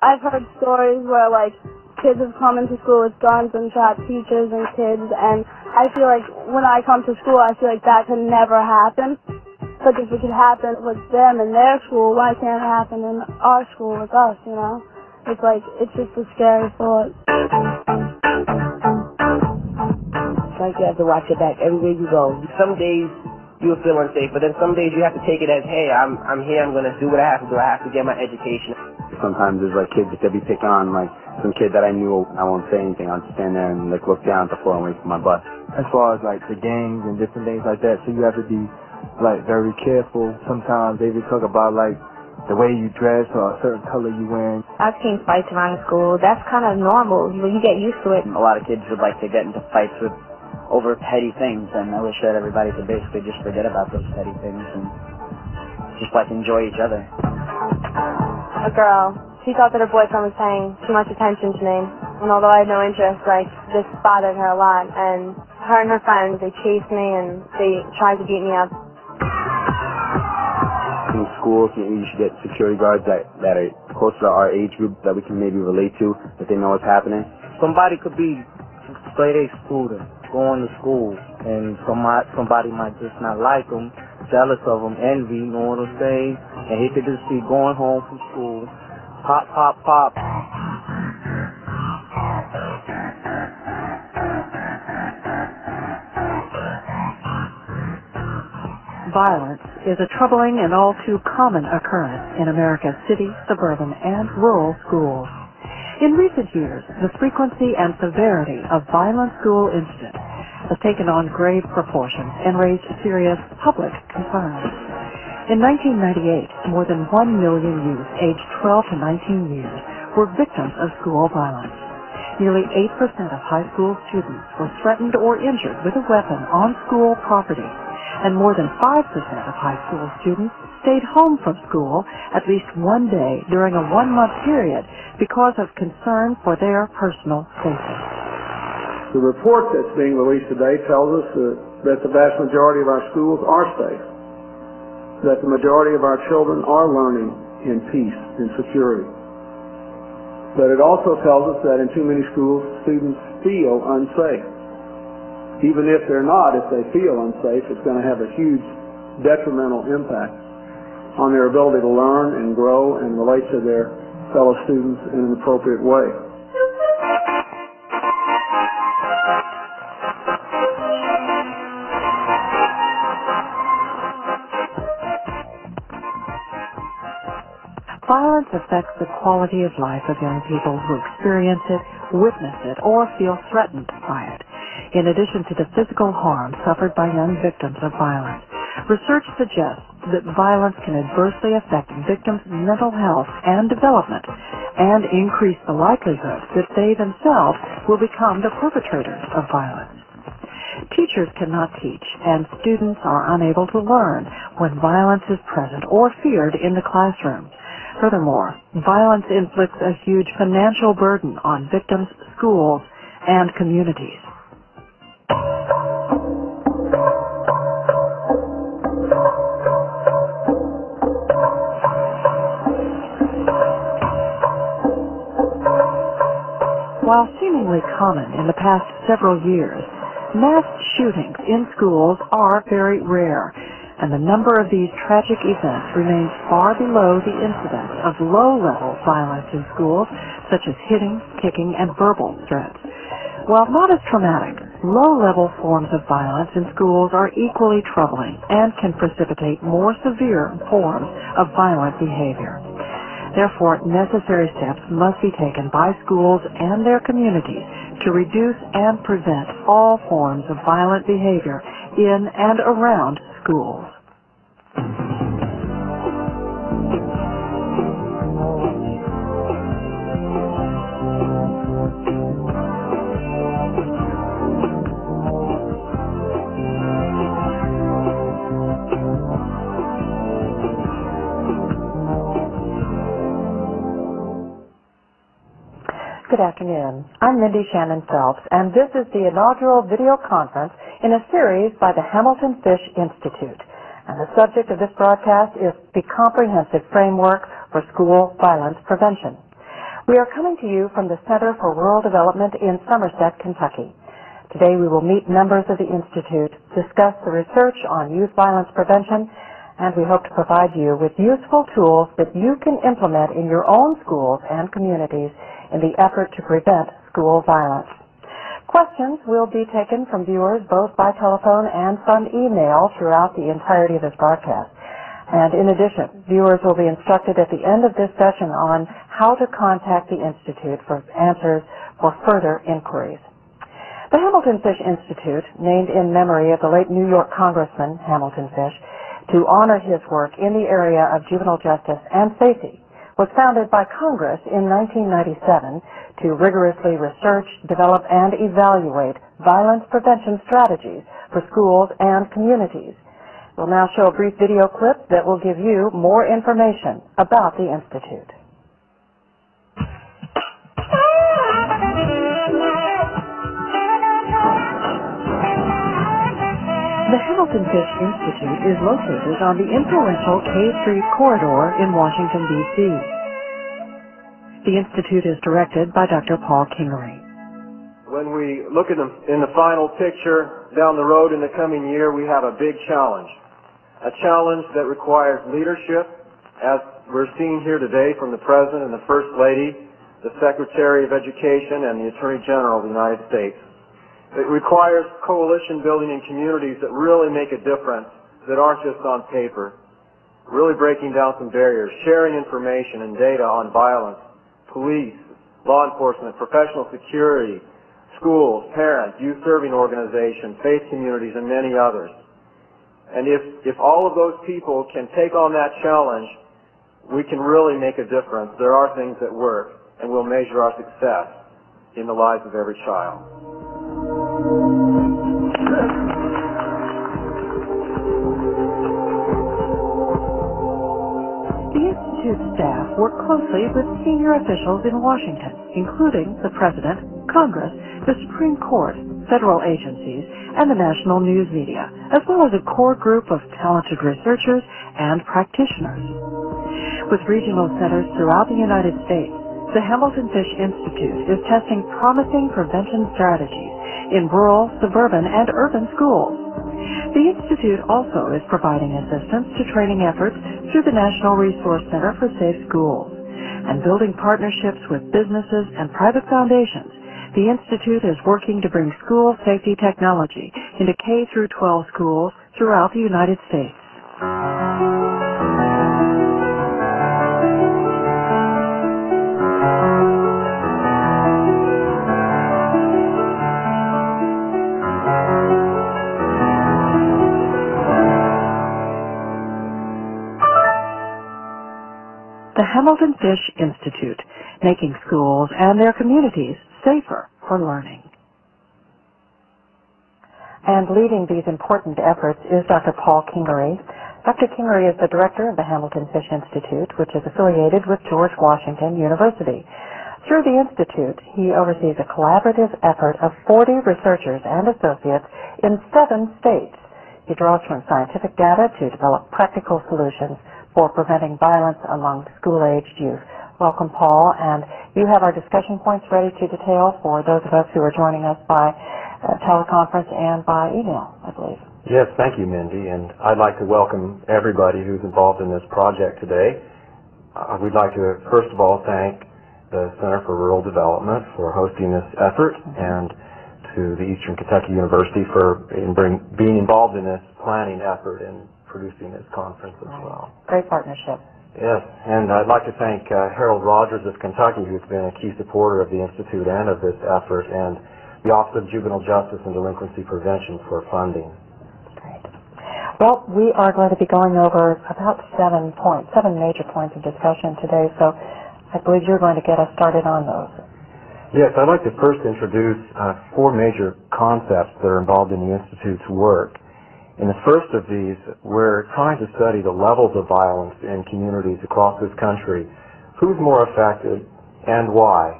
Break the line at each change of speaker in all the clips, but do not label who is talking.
I've heard stories where, like, kids have come into school with guns and shot teachers and kids, and I feel like when I come to school, I feel like that could never happen. But if it could happen with them in their school, why can't it happen in our school with us, you know? It's like, it's just a scary thought.
It's like you have to watch your back everywhere you go. Some days you'll feel unsafe, but then some days you have to take it as, hey, I'm here, I'm going to do what I have to do. I have to get my education.
Sometimes there's like kids that they'll be picking on, like some kid that I knew, I won't say anything. I'll just stand there and like look down at the floor and wait for my bus.
As far as like the gangs and different things like that, so you have to be like very careful. Sometimes they would talk about like the way you dress or a certain color you wearing.
I've seen fights around the school. That's kind of normal. You get used to it.
A lot of kids would like to get into fights over petty things, and I wish that everybody could basically just forget about those petty things and just like enjoy each other.
A girl, she thought that her boyfriend was paying too much attention to me, and although I had no interest, like, this bothered her a lot, and her friends, they chased me and they tried to beat me up.
In schools, you should get security guards that are close to our age group that we can maybe relate to, that they know what's happening.
Somebody could be straight A student, going to school, and somebody might just not like them, jealous of them, envy, you know what I'm saying? And he could just be going home from school, pop, pop, pop.
Violence is a troubling and all too common occurrence in America's city, suburban, and rural schools. In recent years, the frequency and severity of violent school incidents has taken on grave proportions and raised serious public concerns. In 1998, more than 1 million youth aged 12 to 19 years were victims of school violence. Nearly 8% of high school students were threatened or injured with a weapon on school property, and more than 5% of high school students stayed home from school at least one day during a 1-month period because of concern for their personal safety.
The report that's being released today tells us that the vast majority of our schools are safe, that the majority of our children are learning in peace and security. But it also tells us that in too many schools, students feel unsafe. Even if they're not, if they feel unsafe, it's going to have a huge detrimental impact on their ability to learn and grow and relate to their fellow students in an appropriate way.
Violence affects the quality of life of young people who experience it, witness it, or feel threatened by it. In addition to the physical harm suffered by young victims of violence, research suggests that violence can adversely affect victims' mental health and development and increase the likelihood that they themselves will become the perpetrators of violence. Teachers cannot teach, and students are unable to learn when violence is present or feared in the classroom. Furthermore, violence inflicts a huge financial burden on victims, schools, and communities. While seemingly common in the past several years, mass shootings in schools are very rare, and the number of these tragic events remains far below the incidence of low-level violence in schools, such as hitting, kicking, and verbal threats. While not as traumatic, low-level forms of violence in schools are equally troubling and can precipitate more severe forms of violent behavior. Therefore, necessary steps must be taken by schools and their communities to reduce and prevent all forms of violent behavior in and around schools. Good afternoon. I'm Mindy Shannon Phelps, and this is the inaugural video conference in a series by the Hamilton Fish Institute. And the subject of this broadcast is the Comprehensive Framework for School Violence Prevention. We are coming to you from the Center for Rural Development in Somerset, Kentucky. Today we will meet members of the Institute, discuss the research on youth violence prevention, and we hope to provide you with useful tools that you can implement in your own schools and communities in the effort to prevent school violence. Questions will be taken from viewers both by telephone and from email throughout the entirety of this broadcast. And in addition, viewers will be instructed at the end of this session on how to contact the Institute for answers for further inquiries. The Hamilton Fish Institute, named in memory of the late New York Congressman Hamilton Fish, to honor his work in the area of juvenile justice and safety, was founded by Congress in 1997 to rigorously research, develop, and evaluate violence prevention strategies for schools and communities. We'll now show a brief video clip that will give you more information about the Institute. The Hamilton Fish Institute is located on the influential K Street corridor in Washington, D.C. The Institute is directed by Dr. Paul Kingery.
When we look at in the final picture down the road in the coming year, we have a big challenge. A challenge that requires leadership, as we're seeing here today from the President and the First Lady, the Secretary of Education, and the Attorney General of the United States. It requires coalition building in communities that really make a difference, that aren't just on paper. Really breaking down some barriers, sharing information and data on violence, police, law enforcement, professional security, schools, parents, youth serving organizations, faith communities, and many others. And if all of those people can take on that challenge, we can really make a difference. There are things that work, and we'll measure our success in the lives of every child.
The Institute's staff work closely with senior officials in Washington, including the President, Congress, the Supreme Court, federal agencies, and the national news media, as well as a core group of talented researchers and practitioners. With regional centers throughout the United States, the Hamilton Fish Institute is testing promising prevention strategies in rural, suburban, and urban schools. The Institute also is providing assistance to training efforts through the National Resource Center for Safe Schools and building partnerships with businesses and private foundations. The Institute is working to bring school safety technology into K-12 schools throughout the United States. The Hamilton Fish Institute, making schools and their communities safer for learning. And leading these important efforts is Dr. Paul Kingery. Dr. Kingery is the director of the Hamilton Fish Institute, which is affiliated with George Washington University. Through the Institute, he oversees a collaborative effort of 40 researchers and associates in 7 states. He draws from scientific data to develop practical solutions for preventing violence among school-aged youth. Welcome, Paul, and you have our discussion points ready to detail for those of us who are joining us by teleconference and by email, I believe.
Yes, thank you, Mindy, and I'd like to welcome everybody who's involved in this project today. We'd like to, first of all, thank the Center for Rural Development for hosting this effort, and to the Eastern Kentucky University for being involved in this planning effort and producing this conference as well.
Great partnership.
Yes, and I'd like to thank Harold Rogers of Kentucky, who's been a key supporter of the Institute and of this effort, and the Office of Juvenile Justice and Delinquency Prevention for funding.
Great. Well, we are going to be going over about 7 major points of discussion today, so I believe you're going to get us started on those.
Yes, I'd like to first introduce 4 major concepts that are involved in the Institute's work. In the first of these, we're trying to study the levels of violence in communities across this country, who's more affected, and why.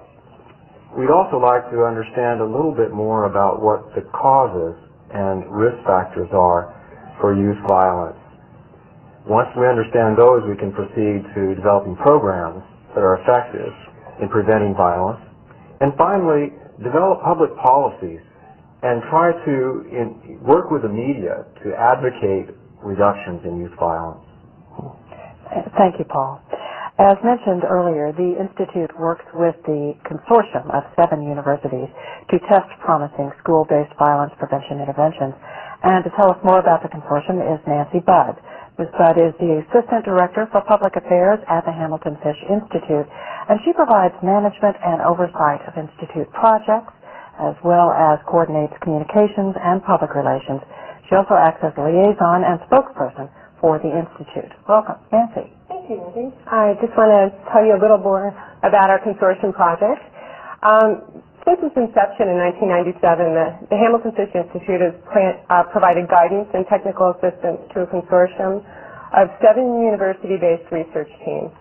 We'd also like to understand a little bit more about what the causes and risk factors are for youth violence. Once we understand those, we can proceed to developing programs that are effective in preventing violence. And finally, develop public policies and try to work with the media to advocate reductions in youth violence.
Thank you, Paul. As mentioned earlier, the Institute works with the consortium of 7 universities to test promising school-based violence prevention interventions. And to tell us more about the consortium is Nancy Budd. Ms. Budd is the Assistant Director for Public Affairs at the Hamilton Fish Institute, and she provides management and oversight of Institute projects, as well as coordinates communications and public relations. She also acts as liaison and spokesperson for the Institute. Welcome, Nancy.
Thank you, Nancy. I just want to tell you a little more about our consortium project. Since its inception in 1997, the Hamilton Fish Institute has provided guidance and technical assistance to a consortium of 7 university-based research teams.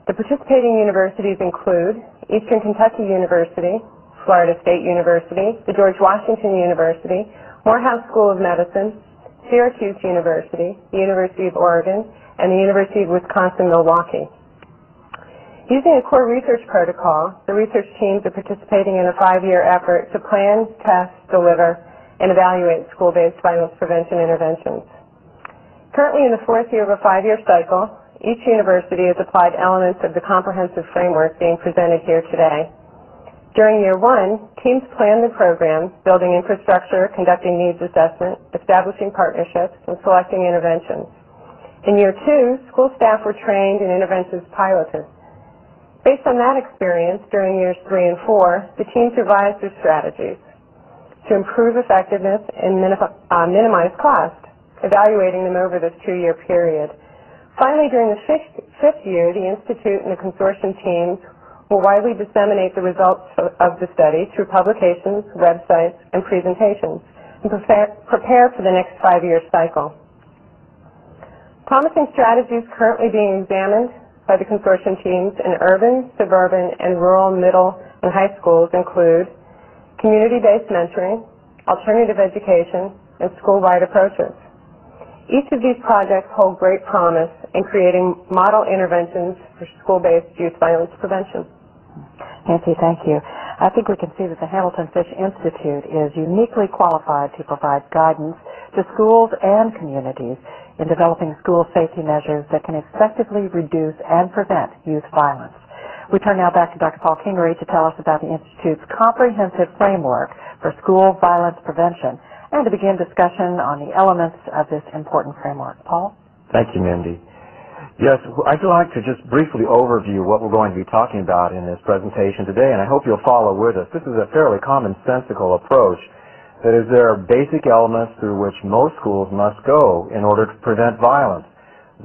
The participating universities include Eastern Kentucky University, Florida State University, the George Washington University, Morehouse School of Medicine, Syracuse University, the University of Oregon, and the University of Wisconsin-Milwaukee. Using a core research protocol, the research teams are participating in a 5-year effort to plan, test, deliver, and evaluate school-based violence prevention interventions. Currently in the 4th year of a 5-year cycle, each university has applied elements of the comprehensive framework being presented here today. During year 1, teams planned the program, building infrastructure, conducting needs assessment, establishing partnerships, and selecting interventions. In year 2, school staff were trained and interventions piloted. Based on that experience, during years 3 and 4, the teams revised their strategies to improve effectiveness and minimize cost, evaluating them over this 2-year period. Finally, during the 5th year, the Institute and the consortium teams will widely disseminate the results of the study through publications, websites, and presentations, and prepare for the next 5-year cycle. Promising strategies currently being examined by the consortium teams in urban, suburban, and rural middle and high schools include community-based mentoring, alternative education, and school-wide approaches. Each of these projects hold great promise in creating model interventions for school-based youth violence prevention.
Nancy, thank you. I think we can see that the Hamilton Fish Institute is uniquely qualified to provide guidance to schools and communities in developing school safety measures that can effectively reduce and prevent youth violence. We turn now back to Dr. Paul Kingery to tell us about the Institute's comprehensive framework for school violence prevention and to begin discussion on the elements of this important framework. Paul?
Thank you, Mindy. Yes, I'd like to just briefly overview what we're going to be talking about in this presentation today, and I hope you'll follow with us. This is a fairly commonsensical approach. That is, there are basic elements through which most schools must go in order to prevent violence.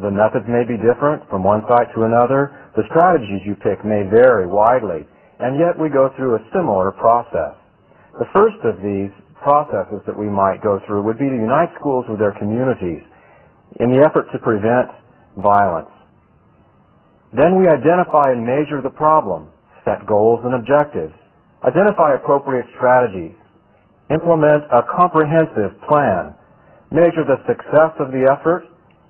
The methods may be different from one site to another. The strategies you pick may vary widely, and yet we go through a similar process. The first of these processes that we might go through would be to unite schools with their communities in the effort to prevent violence. Then we identify and measure the problem, set goals and objectives, identify appropriate strategies, implement a comprehensive plan, measure the success of the effort,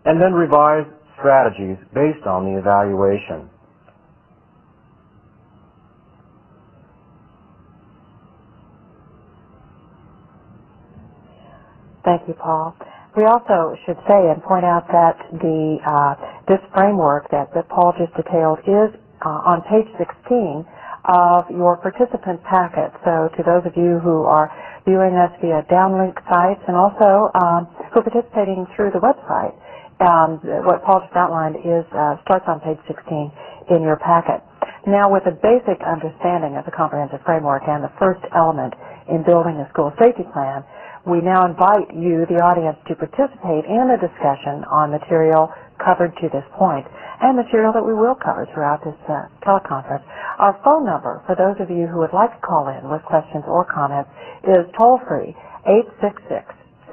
and then revise strategies based on the evaluation.
Thank you, Paul. We also should say and point out that this framework that Paul just detailed is on page 16 of your participant packet. So to those of you who are viewing us via downlink sites and also who are participating through the website, what Paul just outlined starts on page 16 in your packet. Now, with a basic understanding of the comprehensive framework and the first element in building a school safety plan, we now invite you, the audience, to participate in a discussion on material covered to this point and material that we will cover throughout this teleconference. Our phone number, for those of you who would like to call in with questions or comments, is toll-free,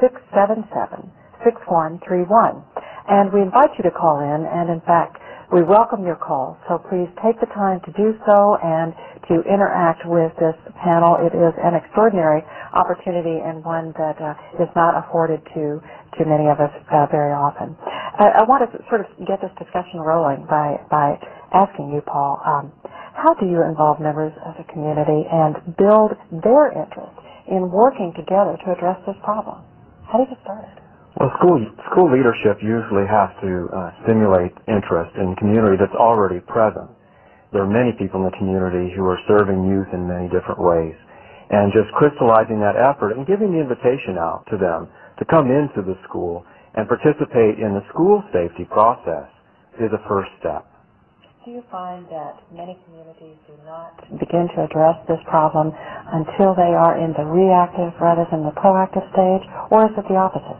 866-677-6131. And we invite you to call in, and in fact, we welcome your call, so please take the time to do so and to interact with this panel. It is an extraordinary opportunity and one that is not afforded to many of us very often. I want to sort of get this discussion rolling by asking you, Paul, how do you involve members of the community and build their interest in working together to address this problem? How do you get started?
Well, school leadership usually has to stimulate interest in the community that's already present. There are many people in the community who are serving youth in many different ways. And just crystallizing that effort and giving the invitation out to them to come into the school and participate in the school safety process is a first step.
Do you find that many communities do not begin to address this problem until they are in the reactive rather than the proactive stage, or is it the opposite?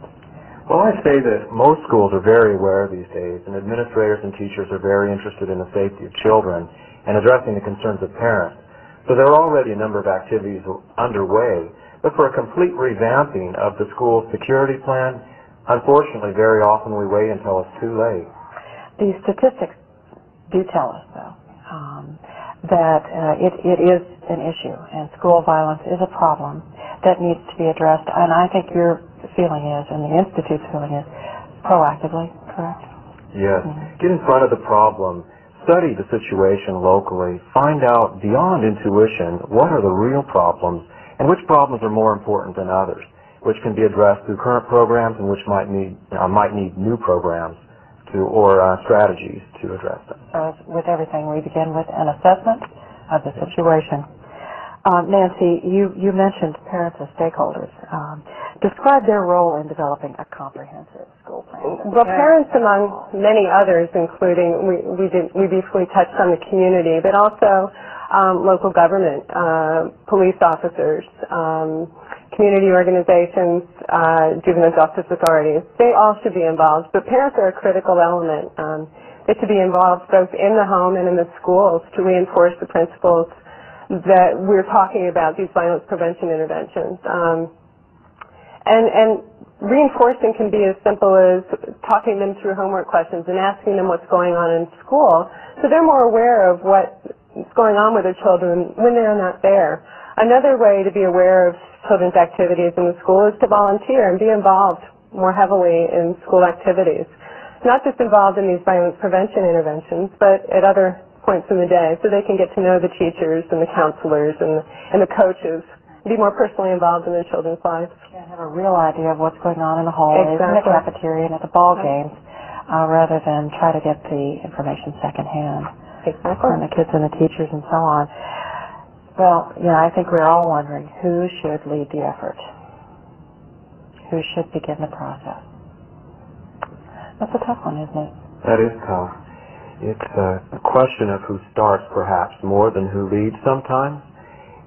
Well, I'd say that most schools are very aware these days, and administrators and teachers are very interested in the safety of children and addressing the concerns of parents. So there are already a number of activities underway, but for a complete revamping of the school security plan, unfortunately, very often we wait until it's too late.
The statistics do tell us, though, that it is an issue, and school violence is a problem that needs to be addressed, and I think your feeling is, and the Institute's feeling is, proactively, correct?
Yes. Get in front of the problem, study the situation locally, find out beyond intuition what are the real problems and which problems are more important than others, which can be addressed through current programs and which might need new programs or strategies to address them.
So with everything, we begin with an assessment of the situation. Nancy, you mentioned parents as stakeholders. Describe their role in developing a comprehensive school plan.
Well, parents, among many others, including, we briefly touched on the community, but also local government, police officers, community organizations, juvenile justice authorities. They all should be involved, but parents are a critical element. They should be involved both in the home and in the schools to reinforce the principles that we're talking about, these violence prevention interventions. And reinforcing can be as simple as talking them through homework questions and asking them what's going on in school, so they're more aware of what's going on with their children when they're not there. Another way to be aware of children's activities in the school is to volunteer and be involved more heavily in school activities. Not just involved in these violence prevention interventions, but at other points in the day, so they can get to know the teachers and the counselors and the coaches, be more personally involved in their children's lives.
And have a real idea of what's going on in the hallways, in the cafeteria, and at the ball games, rather than try to get the information secondhand from the kids and the teachers and so on. Well, I think we're all wondering who should lead the effort, who should begin the process. That's a tough one, isn't it?
That is tough. It's a question of who starts, perhaps, more than who leads sometimes.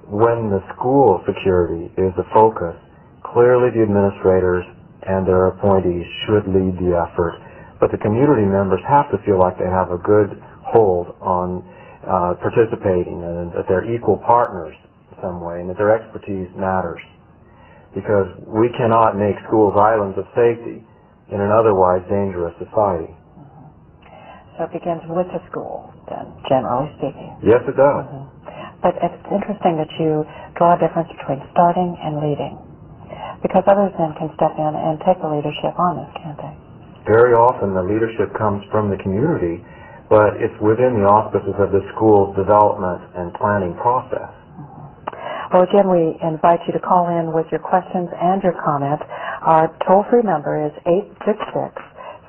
When the school security is the focus, clearly the administrators and their appointees should lead the effort, but the community members have to feel like they have a good hold on participating and that they're equal partners in some way and that their expertise matters. Because we cannot make schools islands of safety in an otherwise dangerous society.
So it begins with the school, then, generally speaking.
Yes, it does.
But it's interesting that you draw a difference between starting and leading, because others then can step in and take the leadership on this, can't they?
Very often the leadership comes from the community, but it's within the auspices of the school's development and planning process.
Well, again, we invite you to call in with your questions and your comments. Our toll-free number is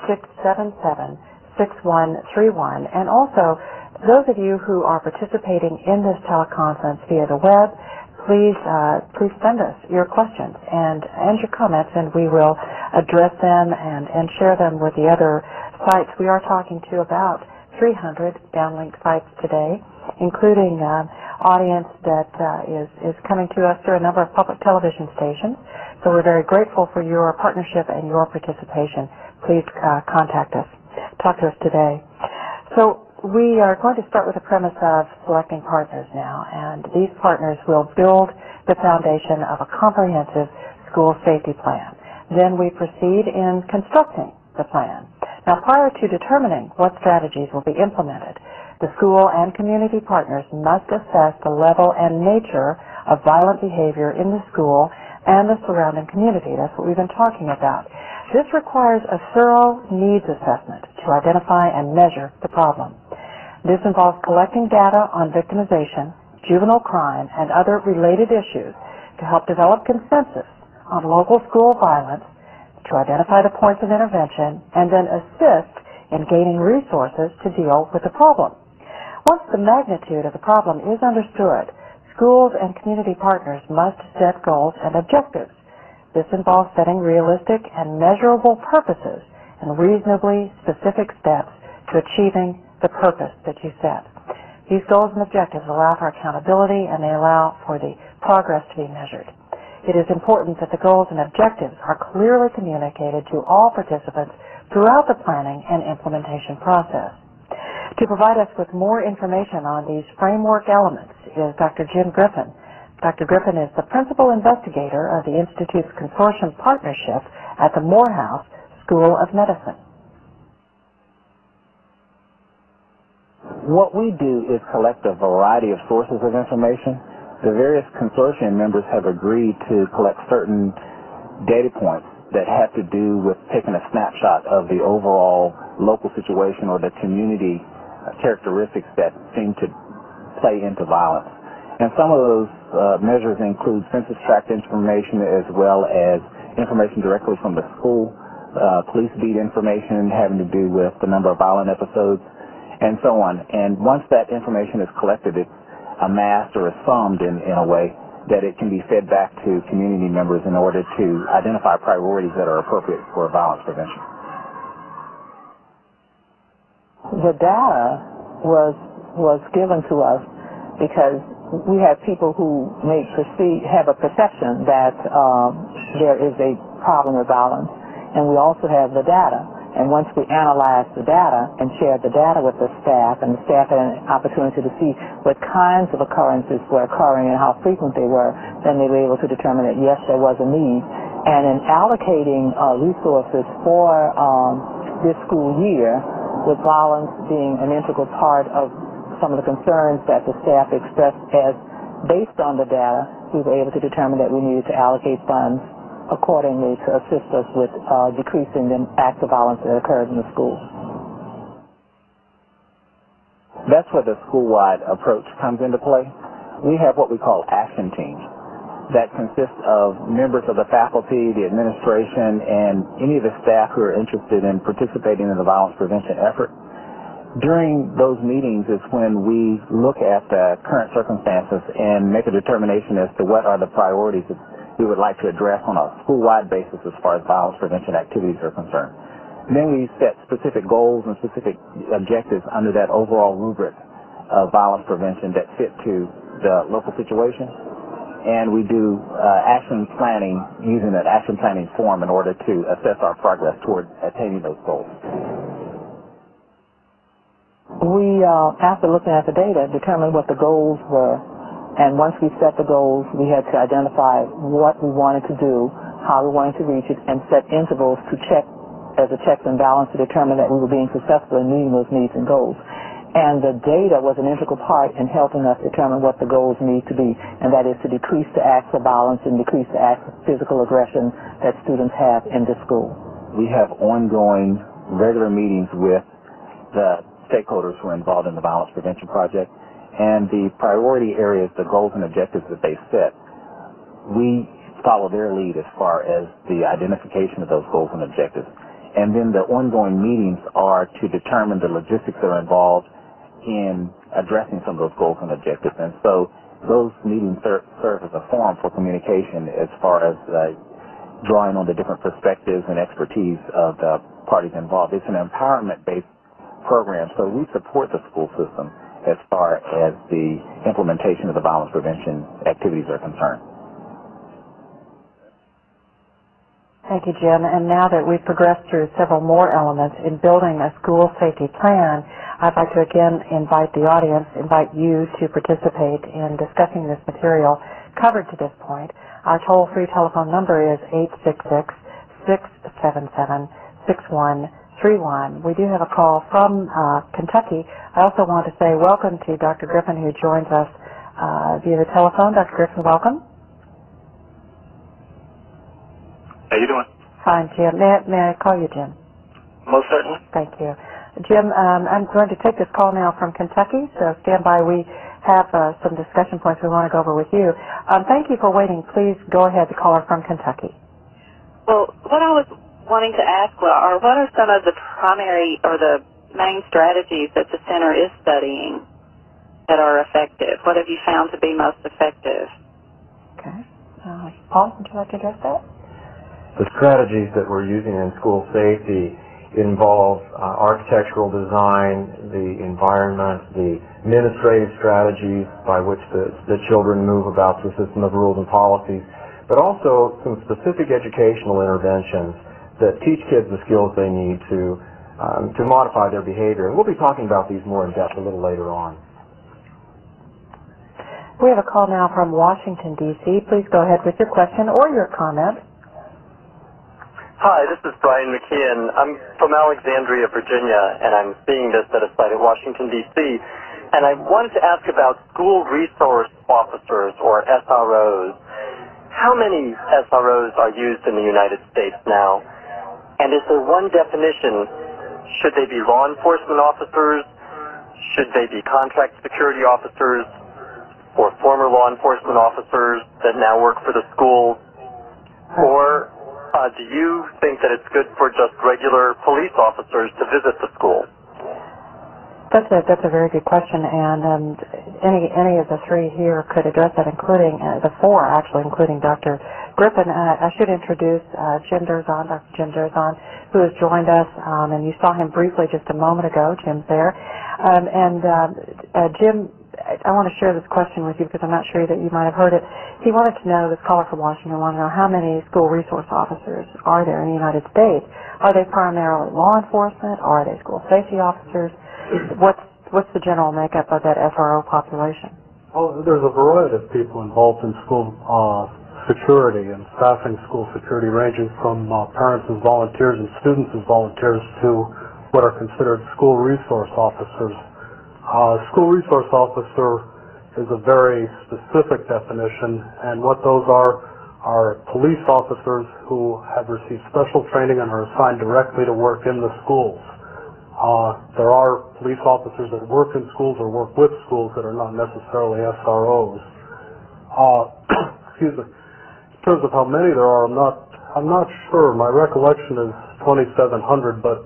866-677-6131, and also those of you who are participating in this teleconference via the web, please send us your questions and your comments, and we will address them and share them with the other sites. We are talking to about 300 downlink sites today, including audience that is coming to us through a number of public television stations. So we're very grateful for your partnership and your participation. Please contact us. Talk to us today. So we are going to start with the premise of selecting partners now, and these partners will build the foundation of a comprehensive school safety plan. Then we proceed in constructing the plan. Now, prior to determining what strategies will be implemented, the school and community partners must assess the level and nature of violent behavior in the school and the surrounding community. That's what we've been talking about. This requires a thorough needs assessment to identify and measure the problem. This involves collecting data on victimization, juvenile crime, and other related issues to help develop consensus on local school violence, to identify the points of intervention, and then assist in gaining resources to deal with the problem. Once the magnitude of the problem is understood, schools and community partners must set goals and objectives. This involves setting realistic and measurable purposes and reasonably specific steps to achieving the purpose that you set. These goals and objectives allow for accountability, and they allow for the progress to be measured. It is important that the goals and objectives are clearly communicated to all participants throughout the planning and implementation process. To provide us with more information on these framework elements is Dr. Jim Griffin. Dr. Griffin is the principal investigator of the Institute's consortium partnership at the Morehouse School of Medicine.
What we do is collect a variety of sources of information. The various consortium members have agreed to collect certain data points that have to do with taking a snapshot of the overall local situation or the community characteristics that seem to play into violence. And some of those measures include census tract information as well as information directly from the school, police beat information having to do with the number of violent episodes, and so on. And once that information is collected, it's amassed or is summed in a way that it can be fed back to community members in order to identify priorities that are appropriate for violence prevention.
The data was given to us because we had people who have a perception that there is a problem with violence, and we also have the data. And once we analyzed the data and shared the data with the staff, and the staff had an opportunity to see what kinds of occurrences were occurring and how frequent they were, then they were able to determine that, yes, there was a need. And in allocating resources for this school year, with violence being an integral part of some of the concerns that the staff expressed as based on the data, we were able to determine that we needed to allocate funds accordingly to assist us with decreasing the acts of violence that occurred in the school.
That's where the school-wide approach comes into play. We have what we call action teams that consist of members of the faculty, the administration, and any of the staff who are interested in participating in the violence prevention effort. During those meetings is when we look at the current circumstances and make a determination as to what are the priorities that we would like to address on a school-wide basis as far as violence prevention activities are concerned. And then we set specific goals and specific objectives under that overall rubric of violence prevention that fit to the local situation. And we do action planning using that action planning form in order to assess our progress toward attaining those goals.
We, after looking at the data, determined what the goals were. And once we set the goals, we had to identify what we wanted to do, how we wanted to reach it, and set intervals to check as a checks and balance to determine that we were being successful in meeting those needs and goals. And the data was an integral part in helping us determine what the goals need to be, and that is to decrease the acts of violence and decrease the acts of physical aggression that students have in the school.
We have ongoing regular meetings with the stakeholders who are involved in the violence prevention project, and the priority areas, the goals and objectives that they set, we follow their lead as far as the identification of those goals and objectives. And then the ongoing meetings are to determine the logistics that are involved in addressing some of those goals and objectives. And so those meetings serve as a forum for communication as far as drawing on the different perspectives and expertise of the parties involved. It's an empowerment-based program, so we support the school system as far as the implementation of the violence prevention activities are concerned.
Thank you, Jim. And now that we've progressed through several more elements in building a school safety plan, I'd like to again invite the audience, invite you to participate in discussing this material covered to this point. Our toll-free telephone number is 866-677-6131. We do have a call from Kentucky. I also want to say welcome to Dr. Griffin, who joins us via the telephone. Dr. Griffin, welcome.
How you doing?
Fine, Jim. May I call you Jim?
Most certainly.
Thank you. Jim, I'm going to take this call now from Kentucky, so stand by. We have some discussion points we want to go over with you. Thank you for waiting. Please go ahead, the caller from Kentucky.
Well, what I was wanting to ask are what are some of the primary or the main strategies that the center is studying that are effective? What have you found to be most effective?
Okay. Paul, would you like to address that?
The strategies that we're using in school safety involve architectural design, the environment, the administrative strategies by which the children move about the system of rules and policies, but also some specific educational interventions that teach kids the skills they need to modify their behavior. And we'll be talking about these more in depth a little later on.
We have a call now from Washington, D.C. Please go ahead with your question or your comment.
Hi, this is Brian McKeon. I'm from Alexandria, Virginia, and I'm seeing this at a site at Washington, D.C. And I wanted to ask about school resource officers, or SROs. How many SROs are used in the United States now? And is there one definition? Should they be law enforcement officers? Should they be contract security officers? Or former law enforcement officers that now work for the schools? Or do you think that it's good for just regular police officers to visit the school?
That's a very good question, and any of the three here could address that, including the four, actually, including Dr. Griffin. I should introduce Jim Durzon, Dr. Jim Durzon, who has joined us, and you saw him briefly just a moment ago. Jim's there. Jim, I want to share this question with you because I'm not sure that you might have heard it. He wanted to know, this caller from Washington wanted to know how many school resource officers are there in the United States. Are they primarily law enforcement? Are they school safety officers? What's the general makeup of that SRO population?
Well, there's a variety of people involved in school security and staffing school security, ranging from parents as volunteers and students as volunteers to what are considered school resource officers. School resource officer is a very specific definition, and what those are police officers who have received special training and are assigned directly to work in the schools. There are police officers that work in schools or work with schools that are not necessarily SROs. Excuse me. In terms of how many there are, I'm not sure. My recollection is 2,700, but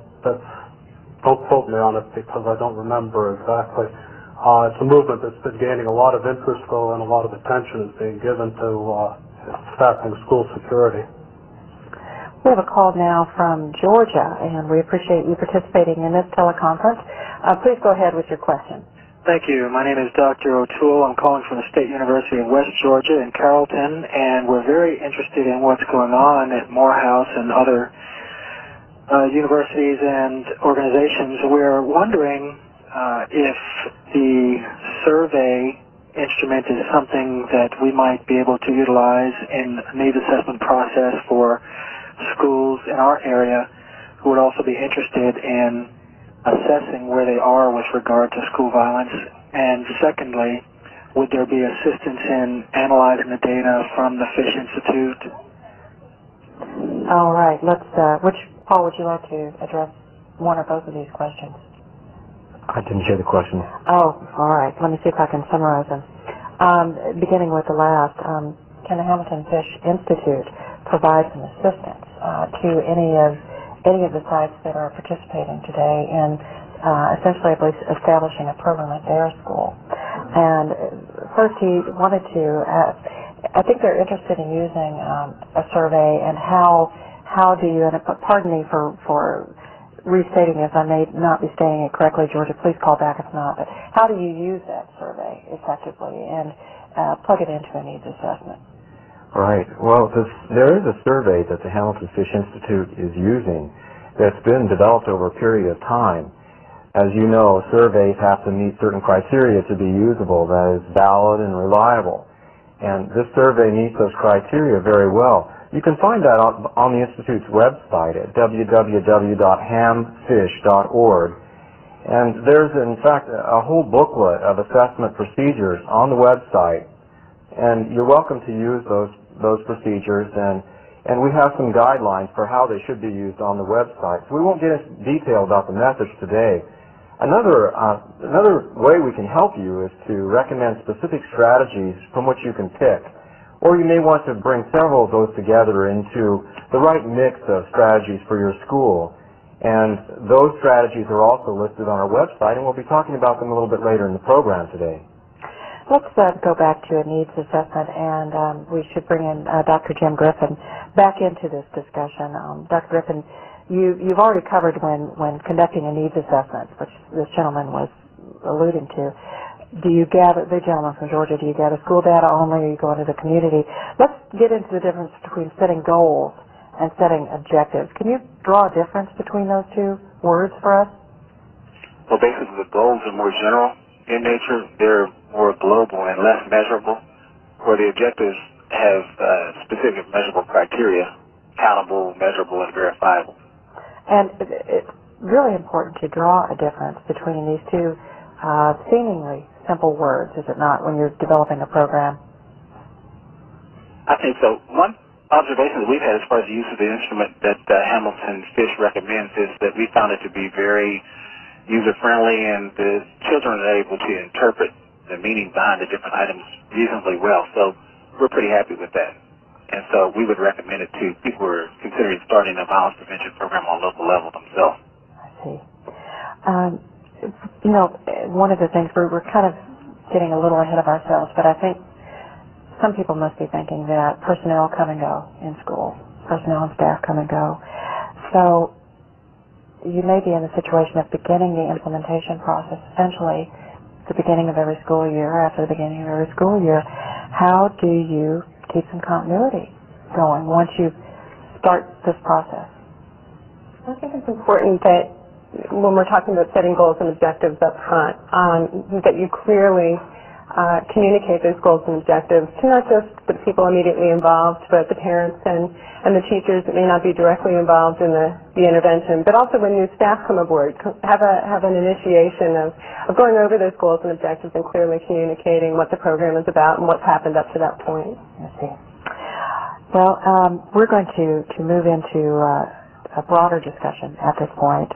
don't quote me on it because I don't remember exactly. It's a movement that's been gaining a lot of interest, though, and a lot of attention is being given to staffing school security.
We have a call now from Georgia, and we appreciate you participating in this teleconference. Please go ahead with your question.
Thank you. My name is Dr. O'Toole. I'm calling from the State University of West Georgia in Carrollton, and we're very interested in what's going on at Morehouse and other universities and organizations. We're wondering if the survey instrument is something that we might be able to utilize in the needs assessment process for schools in our area who would also be interested in assessing where they are with regard to school violence. And secondly, would there be assistance in analyzing the data from the Fish Institute?
All right. Paul, would you like to address one or both of these questions?
I didn't hear the question.
Oh, all right. Let me see if I can summarize them. Beginning with the last, can the Hamilton Fish Institute provide some assistance to any of the sites that are participating today in essentially, I believe, establishing a program at their school? And first, he wanted to. I think they're interested in using a survey, and how do you? And pardon me for restating this. I may not be stating it correctly, Georgia. Please call back if not. But how do you use that survey effectively and plug it into a needs assessment?
Right. Well, there is a survey that the Hamilton Fish Institute is using that's been developed over a period of time. As you know, surveys have to meet certain criteria to be usable, that is valid and reliable. And this survey meets those criteria very well. You can find that on the Institute's website at www.hamfish.org. And there's, in fact, a whole booklet of assessment procedures on the website. And you're welcome to use those procedures. And and we have some guidelines for how they should be used on the website. So we won't get into detail about the methods today. Another way we can help you is to recommend specific strategies from which you can pick. Or you may want to bring several of those together into the right mix of strategies for your school. And those strategies are also listed on our website, and we'll be talking about them a little bit later in the program today.
Let's go back to a needs assessment, and we should bring in Dr. Jim Griffin back into this discussion. Dr. Griffin, you've already covered when conducting a needs assessment, which this gentleman was alluding to. Do you gather, the gentleman from Georgia, do you gather school data only, or you go into the community? Let's get into the difference between setting goals and setting objectives. Can you draw a difference between those two words for us?
Well, basically the goals are more general in nature. They're more global and less measurable, where the objectives have specific measurable criteria, countable, measurable, and verifiable.
And it's really important to draw a difference between these two seemingly simple words, is it not, when you're developing a program?
I think so. One observation that we've had as far as the use of the instrument that Hamilton Fish recommends is that we found it to be very user-friendly, and the children are able to interpret the meaning behind the different items reasonably well. So we're pretty happy with that. And so we would recommend it to people who are considering starting a violence prevention program on local level themselves.
I see. You know, one of the things, we're kind of getting a little ahead of ourselves, but I think some people must be thinking that personnel come and go in school. Personnel and staff come and go. So you may be in the situation of beginning the implementation process, essentially the beginning of every school year, after the beginning of every school year. How do you keep some continuity going once you start this process?
I think it's important that when we're talking about setting goals and objectives up front, that you clearly communicate those goals and objectives to not just the people immediately involved, but the parents and the teachers that may not be directly involved in the intervention, but also when new staff come aboard, have an initiation of going over those goals and objectives and clearly communicating what the program is about and what's happened up to that point.
I see. Well, we're going to move into a broader discussion at this point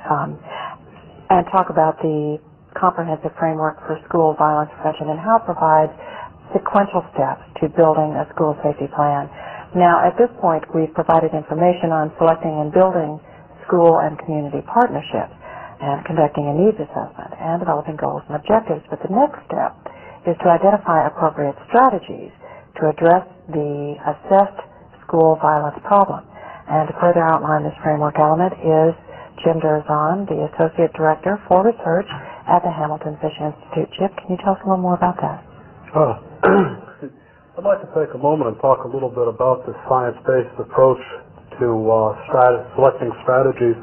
and talk about the comprehensive framework for school violence prevention and how it provides sequential steps to building a school safety plan. Now, at this point, we've provided information on selecting and building school and community partnerships and conducting a needs assessment and developing goals and objectives. But the next step is to identify appropriate strategies to address the assessed school violence problem. And to further outline this framework element is Jim Durzon, the Associate Director for Research at the Hamilton Fish Institute. Jim, can you tell us a little more about that?
I'd like to take a moment and talk a little bit about the science-based approach to selecting strategies.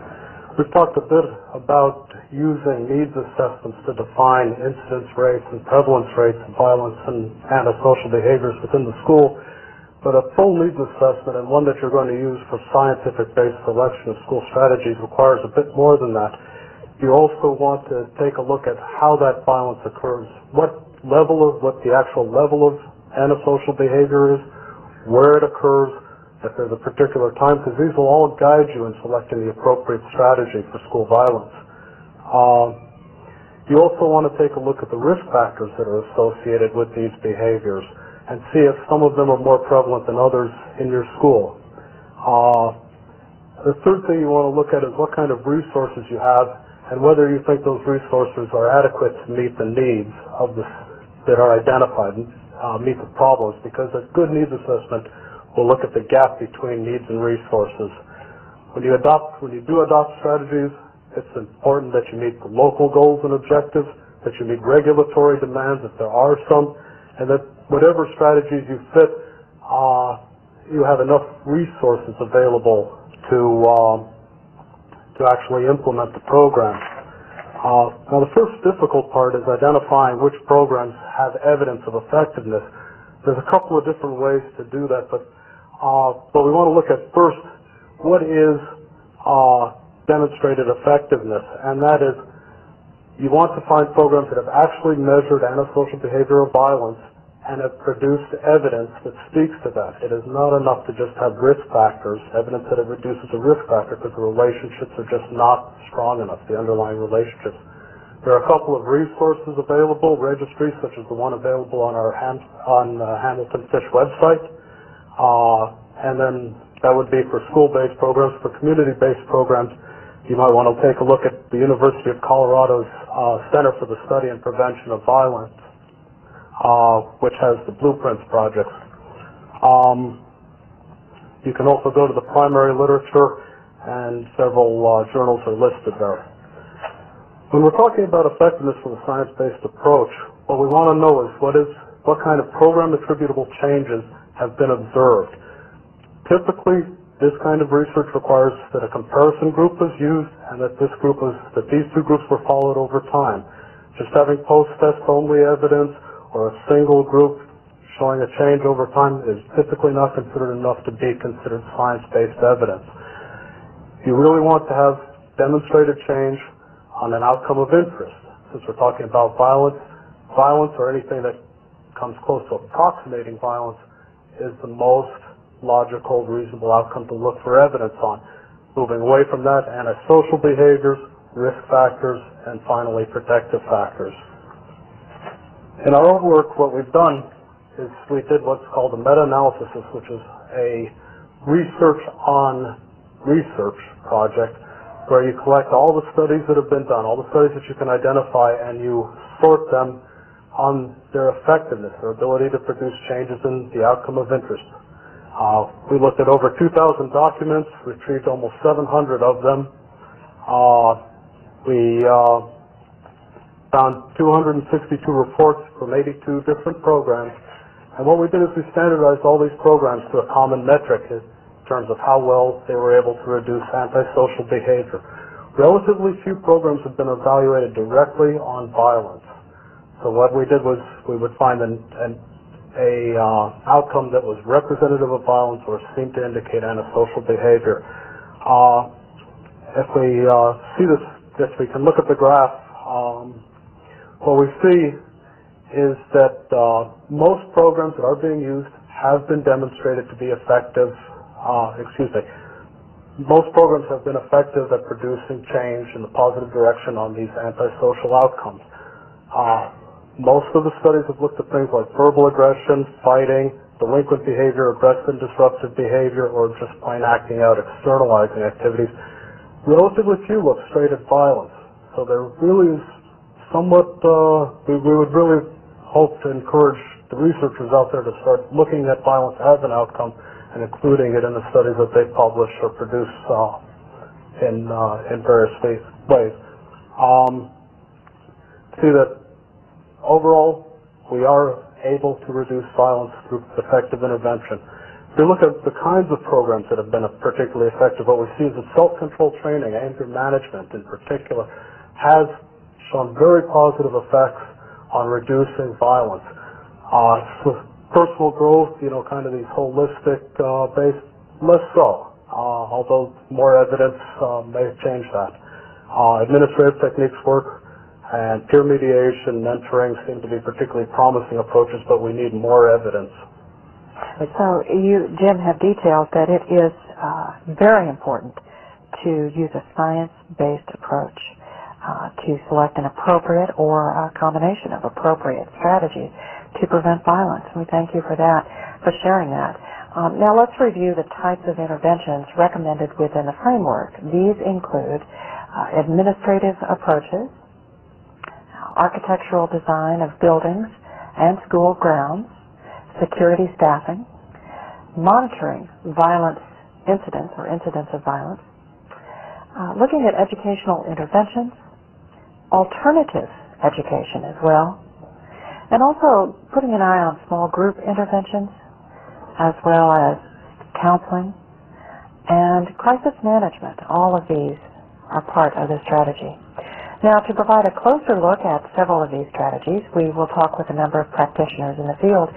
We've talked a bit about using needs assessments to define incidence rates and prevalence rates of violence and antisocial behaviors within the school. But a full needs assessment, and one that you're going to use for scientific-based selection of school strategies, requires a bit more than that. You also want to take a look at how that violence occurs, what the actual level of antisocial behavior is, where it occurs, if there's a particular time, because these will all guide you in selecting the appropriate strategy for school violence. You also want to take a look at the risk factors that are associated with these behaviors and see if some of them are more prevalent than others in your school. The third thing you want to look at is what kind of resources you have and whether you think those resources are adequate to meet the needs of that are identified, meet the problems, because a good needs assessment will look at the gap between needs and resources. When you do adopt strategies, it's important that you meet the local goals and objectives, that you meet regulatory demands if there are some, and that whatever strategies you fit, you have enough resources available to actually implement the program. Now, the first difficult part is identifying which programs have evidence of effectiveness. There's a couple of different ways to do that, but we want to look at first what is demonstrated effectiveness, and that is you want to find programs that have actually measured antisocial behavioral violence and have produced evidence that speaks to that. It is not enough to just have risk factors, evidence that it reduces a risk factor, because the relationships are just not strong enough, the underlying relationships. There are a couple of resources available, registries such as the one available on our Hamilton Fish website, and then that would be for school-based programs. For community-based programs, you might want to take a look at the University of Colorado's Center for the Study and Prevention of Violence, which has the Blueprints projects. You can also go to the primary literature, and several journals are listed there. When we're talking about effectiveness for the science-based approach, what we want to know is what kind of program-attributable changes have been observed. Typically, this kind of research requires that a comparison group is used and that these two groups were followed over time. Just having post-test only evidence or a single group showing a change over time is typically not considered enough to be considered science-based evidence. You really want to have demonstrated change on an outcome of interest. Since we're talking about violence or anything that comes close to approximating violence is the most logical, reasonable outcome to look for evidence on. Moving away from that, antisocial behaviors, risk factors, and finally protective factors. In our own work, what we've done is we did what's called a meta-analysis, which is a research on research project where you collect all the studies that have been done, all the studies that you can identify, and you sort them on their effectiveness, their ability to produce changes in the outcome of interest. We looked at over 2,000 documents, retrieved almost 700 of them. We found 262 reports from 82 different programs. And what we did is we standardized all these programs to a common metric in terms of how well they were able to reduce antisocial behavior. Relatively few programs have been evaluated directly on violence. So what we did was we would find an outcome that was representative of violence or seemed to indicate antisocial behavior. If we see this, if we can look at the graph, what we see is that most programs that are being used have been demonstrated to be effective. Most programs have been effective at producing change in the positive direction on these antisocial outcomes. Most of the studies have looked at things like verbal aggression, fighting, delinquent behavior, aggressive and disruptive behavior, or just plain acting out, externalizing activities. Relatively few look straight at violence. So there really is somewhat, we would really hope to encourage the researchers out there to start looking at violence as an outcome and including it in the studies that they publish or produce in various ways. See that overall, we are able to reduce violence through effective intervention. If you look at the kinds of programs that have been particularly effective, what we see is that self-control training, anger management in particular, has shown very positive effects on reducing violence. Personal growth, kind of these holistic based, less so, although more evidence may change that. Administrative techniques work, and peer mediation, mentoring seem to be particularly promising approaches, but we need more evidence.
So you, Jim, have detailed that it is very important to use a science-based approach to select an appropriate or a combination of appropriate strategies to prevent violence. We thank you for that, for sharing that. Now let's review the types of interventions recommended within the framework. These include administrative approaches, architectural design of buildings and school grounds, security staffing, monitoring violence incidents or incidents of violence, looking at educational interventions, alternative education as well, and also putting an eye on small group interventions as well as counseling and crisis management. All of these are part of the strategy. Now, to provide a closer look at several of these strategies, we will talk with a number of practitioners in the field.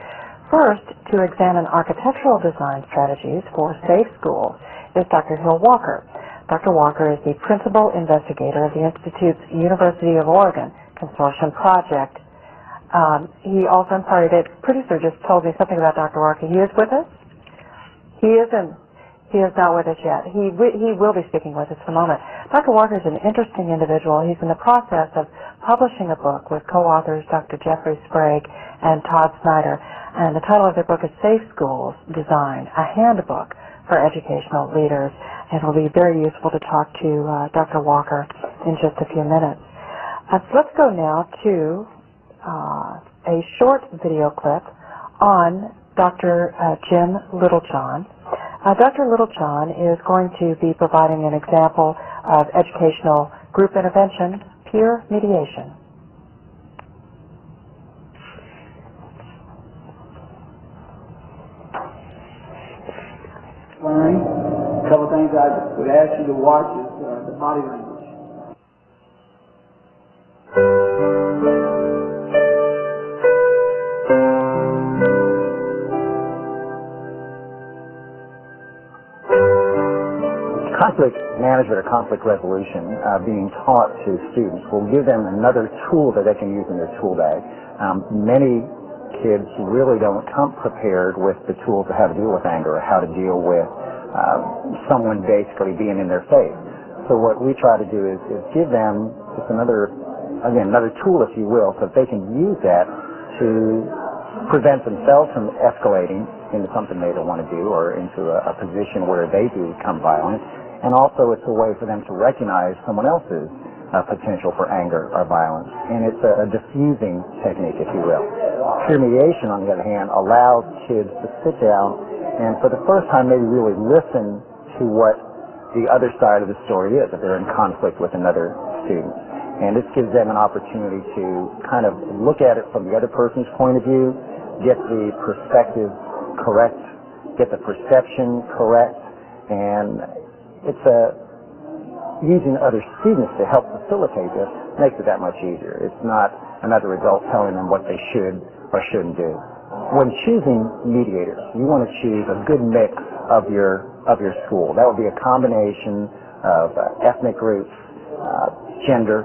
First, to examine architectural design strategies for safe schools is Dr. Hill Walker. Dr. Walker is the principal investigator of the Institute's University of Oregon Consortium project He also imparted it. Producer just told me something about Dr. Walker. He is with us? He isn't. He is not with us yet. He will be speaking with us in a moment. Dr. Walker is an interesting individual. He's in the process of publishing a book with co-authors Dr. Jeffrey Sprague and Todd Snyder. And the title of their book is Safe Schools Design, a Handbook for Educational Leaders. And it will be very useful to talk to Dr. Walker in just a few minutes. So let's go now to a short video clip on Dr. Jim Littlejohn. Dr. Littlejohn is going to be providing an example of educational group intervention, peer mediation.
A couple things I would ask you to watch is the body language.
Conflict management or conflict resolution being taught to students will give them another tool that they can use in their tool bag. Many kids really don't come prepared with the tools of how to deal with anger or how to deal with someone basically being in their face. So what we try to do is give them just another tool, if you will, so that they can use that to prevent themselves from escalating into something they don't want to do or into a position where they do become violent. And also it's a way for them to recognize someone else's potential for anger or violence. And it's a diffusing technique, if you will. Peer mediation, on the other hand, allows kids to sit down and for the first time maybe really listen to what the other side of the story is, if they're in conflict with another student. And this gives them an opportunity to kind of look at it from the other person's point of view, get the perspective correct, get the perception correct, and it's using other students to help facilitate this makes it that much easier. It's not another adult telling them what they should or shouldn't do. When choosing mediators, you want to choose a good mix of your school. That would be a combination of ethnic groups, gender,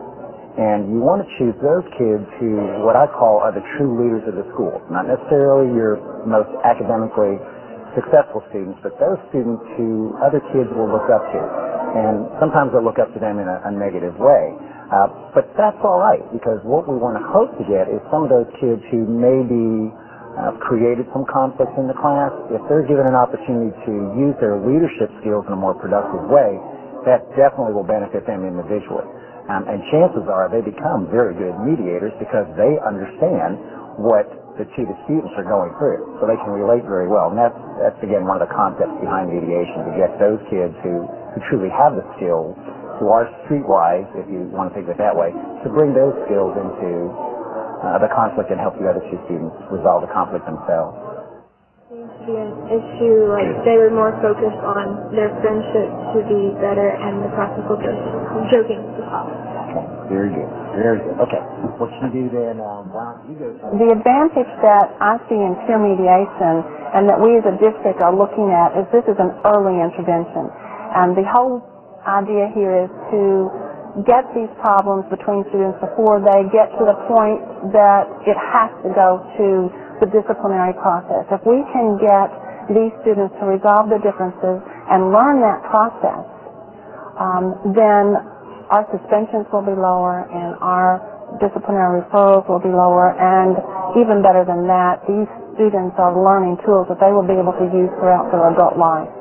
and you want to choose those kids who, what I call, are the true leaders of the school. Not necessarily your most academically successful students, but those students who other kids will look up to. And sometimes they'll look up to them in a negative way. But that's all right, because what we want to hope to get is some of those kids who maybe created some conflict in the class, if they're given an opportunity to use their leadership skills in a more productive way, that definitely will benefit them individually. And chances are they become very good mediators because they understand what the two students are going through, so they can relate very well. And that's again one of the concepts behind mediation, to get those kids who truly have the skills, who are streetwise, if you want to think of it that way, to bring those skills into the conflict and help the other two students resolve the conflict themselves.
Seems to be an issue, like they were more focused on their friendship to be better and the practical joking to stop.
Okay, very good, very good. Okay, what you do then, why don't you go to...
The advantage that I see in peer mediation and that we as a district are looking at is this is an early intervention. And the whole idea here is to get these problems between students before they get to the point that it has to go to the disciplinary process. If we can get these students to resolve their differences and learn that process, then our suspensions will be lower and our disciplinary referrals will be lower, and even better than that, these students are learning tools that they will be able to use throughout their adult life.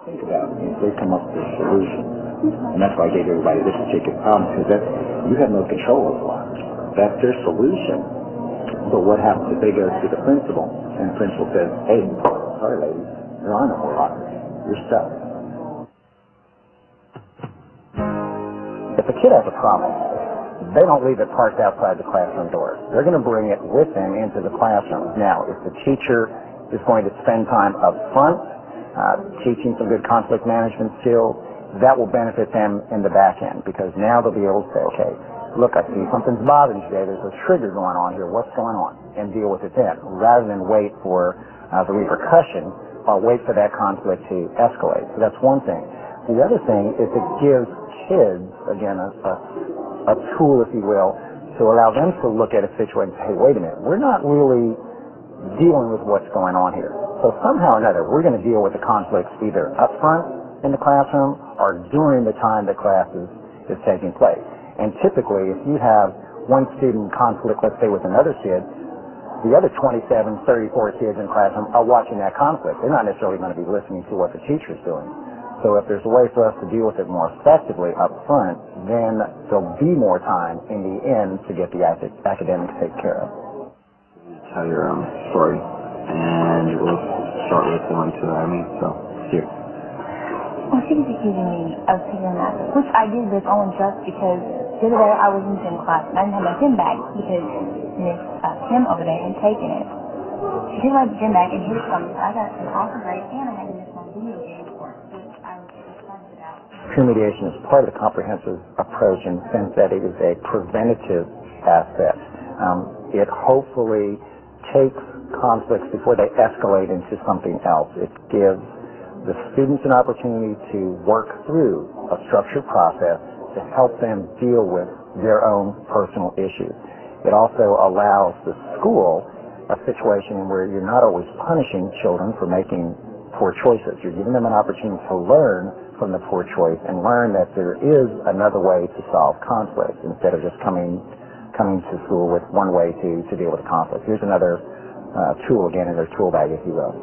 Think about it. If they come up with a solution, and that's why I gave everybody this particular problem, because you have no control over it. That's their solution. But what happens if they go to the principal, and the principal says, hey, sorry ladies, there are no more lockers. You're stuck. If a kid has a problem, they don't leave it parked outside the classroom doors. They're going to bring it with them into the classroom. Now, if the teacher is going to spend time up front, teaching some good conflict management skills, that will benefit them in the back end, because now they'll be able to say, okay, look, I see something's bothering you today. There's a trigger going on here. What's going on? And deal with it then, rather than wait for the repercussion or wait for that conflict to escalate. So that's one thing. The other thing is it gives kids, again, a tool, if you will, to allow them to look at a situation and say, hey, wait a minute, we're not really dealing with what's going on here. So somehow or another, we're going to deal with the conflicts either up front in the classroom or during the time the class is taking place. And typically, if you have one student conflict, let's say with another kid, the other 27, 34 kids in the classroom are watching that conflict. They're not necessarily going to be listening to what the teacher's doing. So if there's a way for us to deal with it more effectively up front, then there'll be more time in the end to get the academics taken care of.
Tell your story, and we'll start with one to so here.
Well, she was accusing me of taking a math, which I did this only just because the other day I was in gym class and I didn't have my gym bag because Miss Kim over there had taken it. She took my gym bag and hid it from me. I got an awesome grade and I had to miss my video game course, which I was excited about.
Peer mediation is part of the comprehensive approach in the sense that it is a preventative aspect. It hopefully takes conflicts before they escalate into something else. It gives the students an opportunity to work through a structured process to help them deal with their own personal issues. It also allows the school a situation where you're not always punishing children for making poor choices. You're giving them an opportunity to learn from the poor choice and learn that there is another way to solve conflict instead of just coming to school with one way to deal with a conflict. Here's another tool, again, in their tool bag, if you will.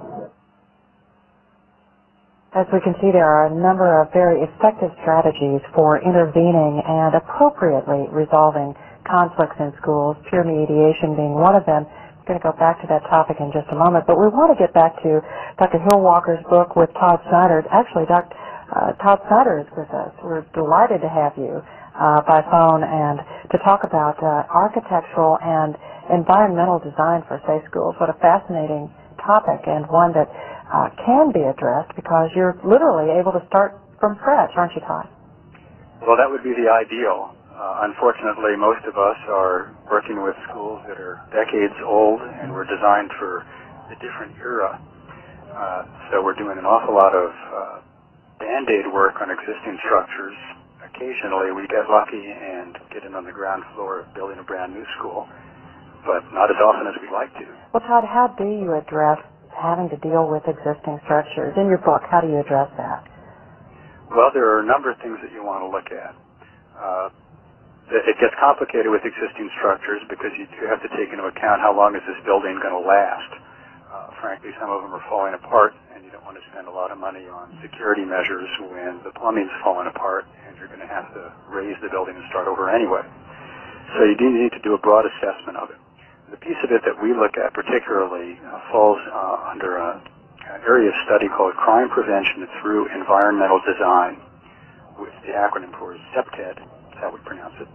As we can see, there are a number of very effective strategies for intervening and appropriately resolving conflicts in schools, peer mediation being one of them. I'm going to go back to that topic in just a moment, but we want to get back to Dr. Hillwalker's book with Todd Snyder. Actually, Todd Snyder is with us. We're delighted to have you by phone and to talk about architectural and environmental design for safe schools. What a fascinating topic, and one that can be addressed because you're literally able to start from scratch, aren't you, Todd?
Well, that would be the ideal. Unfortunately, most of us are working with schools that are decades old and were designed for a different era. So we're doing an awful lot of Band-Aid work on existing structures. Occasionally we get lucky and get in on the ground floor of building a brand new school, but not as often as we'd like to.
Well, Todd, how do you address having to deal with existing structures? In your book, how do you address that?
Well, there are a number of things that you want to look at. It gets complicated with existing structures because you do have to take into account how long is this building going to last. Frankly, some of them are falling apart, and you don't want to spend a lot of money on security measures when the plumbing's falling apart and you're going to have to raise the building and start over anyway. So you do need to do a broad assessment of it. The piece of it that we look at particularly falls under an area of study called Crime Prevention Through Environmental Design, which the acronym for is CEPTED. That's how we pronounce it.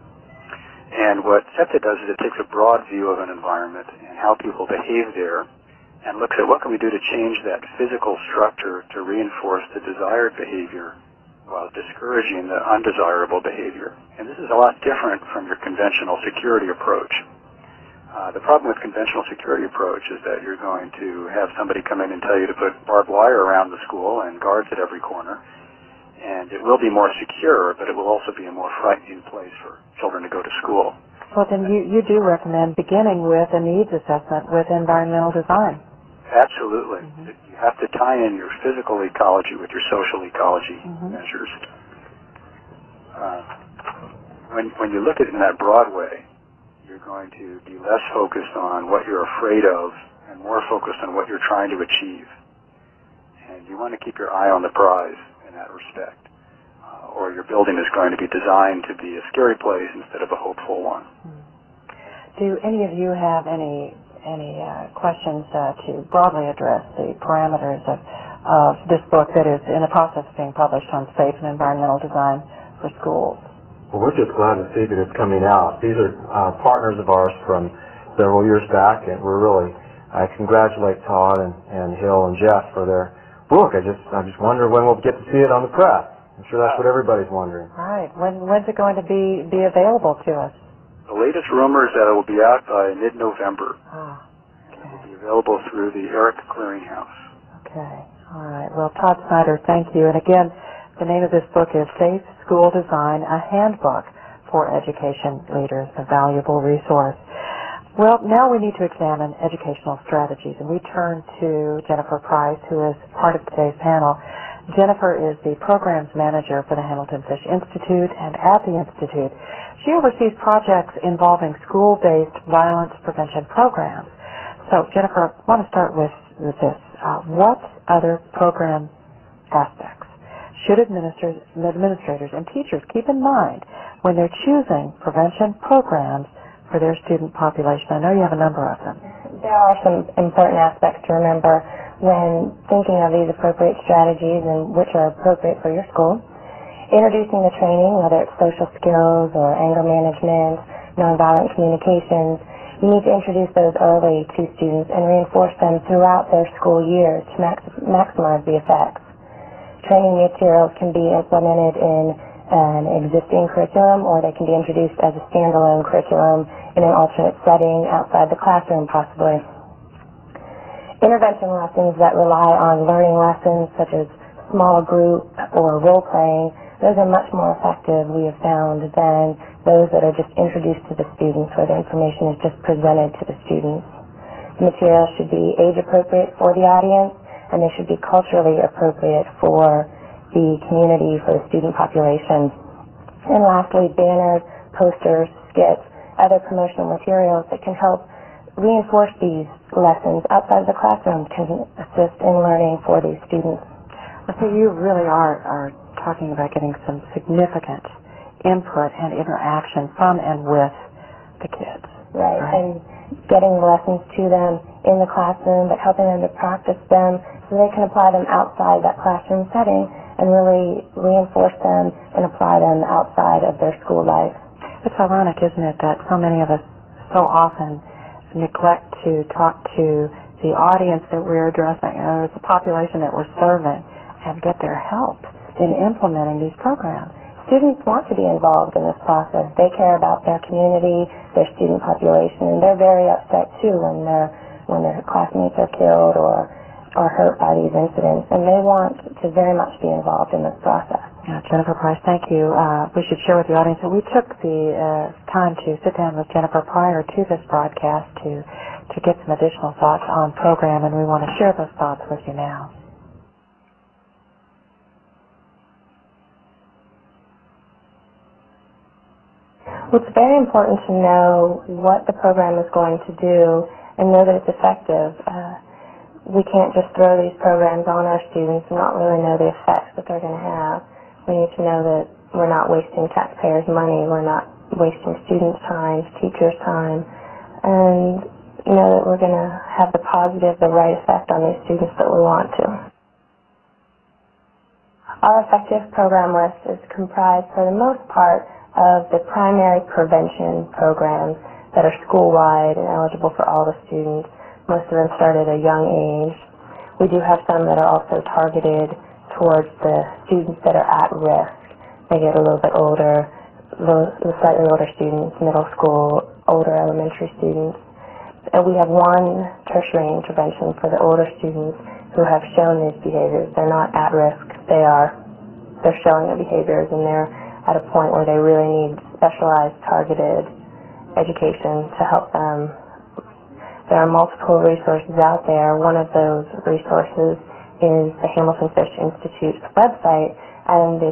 And what CEPTED does is it takes a broad view of an environment and how people behave there and looks at what can we do to change that physical structure to reinforce the desired behavior while discouraging the undesirable behavior. And this is a lot different from your conventional security approach. The problem with conventional security approach is that you're going to have somebody come in and tell you to put barbed wire around the school and guards at every corner. And it will be more secure, but it will also be a more frightening place for children to go to school.
Well, then you do recommend beginning with a needs assessment with environmental design.
Absolutely. Mm-hmm. You have to tie in your physical ecology with your social ecology measures. When you look at it in that broad way, you're going to be less focused on what you're afraid of and more focused on what you're trying to achieve. And you want to keep your eye on the prize in that respect, or your building is going to be designed to be a scary place instead of a hopeful one.
Do any of you have any questions to broadly address the parameters of this book that is in the process of being published on safe and environmental design for schools?
Well, we're just glad to see that it's coming out. These are partners of ours from several years back, and I congratulate Todd and Hill and Jeff for their book. I just wonder when we'll get to see it on the press. I'm sure that's what everybody's wondering.
All right. When's it going to be available to us?
The latest rumor is that it will be out by mid-November.
Ah, okay.
It will be available through the Eric Clearinghouse.
Okay. All right. Well, Todd Snyder, thank you. And again, the name of this book is Safe School Design, a Handbook for education leaders, a valuable resource. Well, now we need to examine educational strategies, and we turn to Jennifer Price, who is part of today's panel. Jennifer is the programs manager for the Hamilton Fish Institute, and at the Institute, she oversees projects involving school-based violence prevention programs. So, Jennifer, I want to start with this. What other program aspects should administrators and teachers keep in mind when they're choosing prevention programs for their student population? I know you have a number of them.
There are some important aspects to remember when thinking of these appropriate strategies and which are appropriate for your school. Introducing the training, whether it's social skills or anger management, nonviolent communications, you need to introduce those early to students and reinforce them throughout their school year to maximize the effects. Training materials can be implemented in an existing curriculum, or they can be introduced as a standalone curriculum in an alternate setting outside the classroom, possibly. Intervention lessons that rely on learning lessons, such as small group or role-playing, those are much more effective, we have found, than those that are just introduced to the students, where the information is just presented to the students. The materials should be age-appropriate for the audience, and they should be culturally appropriate for the community, for the student population. And lastly, banners, posters, skits, other promotional materials that can help reinforce these lessons outside of the classroom can assist in learning for these students.
So you really are talking about getting some significant input and interaction from and with the kids.
Right, and getting the lessons to them in the classroom, but helping them to practice them so they can apply them outside that classroom setting and really reinforce them and apply them outside of their school life.
It's ironic, isn't it, that so many of us so often neglect to talk to the audience that we're addressing, the population that we're serving, and get their help in implementing these programs.
Students want to be involved in this process. They care about their community, their student population, and they're very upset too when their classmates are killed or hurt by these incidents, and they want to very much be involved in this process.
Jennifer Price, thank you. We should share with the audience that we took the time to sit down with Jennifer prior to this broadcast to get some additional thoughts on program, and we want to share those thoughts with you now.
Well, it's very important to know what the program is going to do and know that it's effective. We can't just throw these programs on our students and not really know the effects that they're going to have. We need to know that we're not wasting taxpayers' money, we're not wasting students' time, teachers' time, and know that we're going to have the positive, the right effect on these students that we want to. Our effective program list is comprised, for the most part, of the primary prevention programs that are school-wide and eligible for all the students. Most of them start at a young age. We do have some that are also targeted towards the students that are at risk. They get a little bit older, the slightly older students, middle school, older elementary students. And we have one tertiary intervention for the older students who have shown these behaviors. They're not at risk. They're showing the behaviors, and they're at a point where they really need specialized, targeted education to help them. There are multiple resources out there. One of those resources is the Hamilton Fish Institute's website, and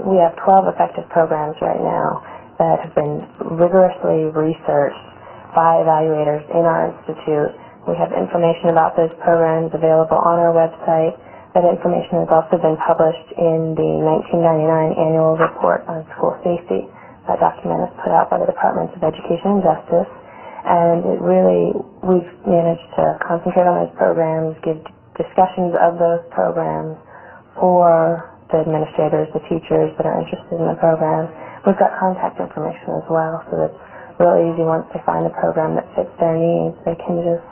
we have 12 effective programs right now that have been rigorously researched by evaluators in our institute. We have information about those programs available on our website. That information has also been published in the 1999 Annual Report on School Safety. That document is put out by the Departments of Education and Justice, and we've managed to concentrate on those programs, give discussions of those programs for the administrators, the teachers that are interested in the program. We've got contact information as well, so that's really easy. Once they find a program that fits their needs, they can just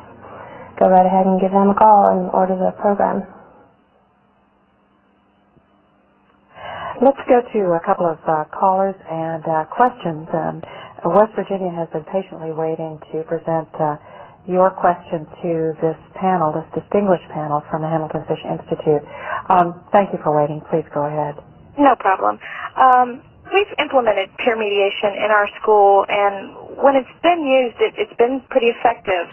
go right ahead and give them a call and order the program.
Let's go to a couple of callers and questions. West Virginia has been patiently waiting to present your question to this panel, this distinguished panel from the Hamilton Fish Institute. Thank you for waiting. Please go ahead.
No problem. we've implemented peer mediation in our school, and when it's been used, it's been pretty effective.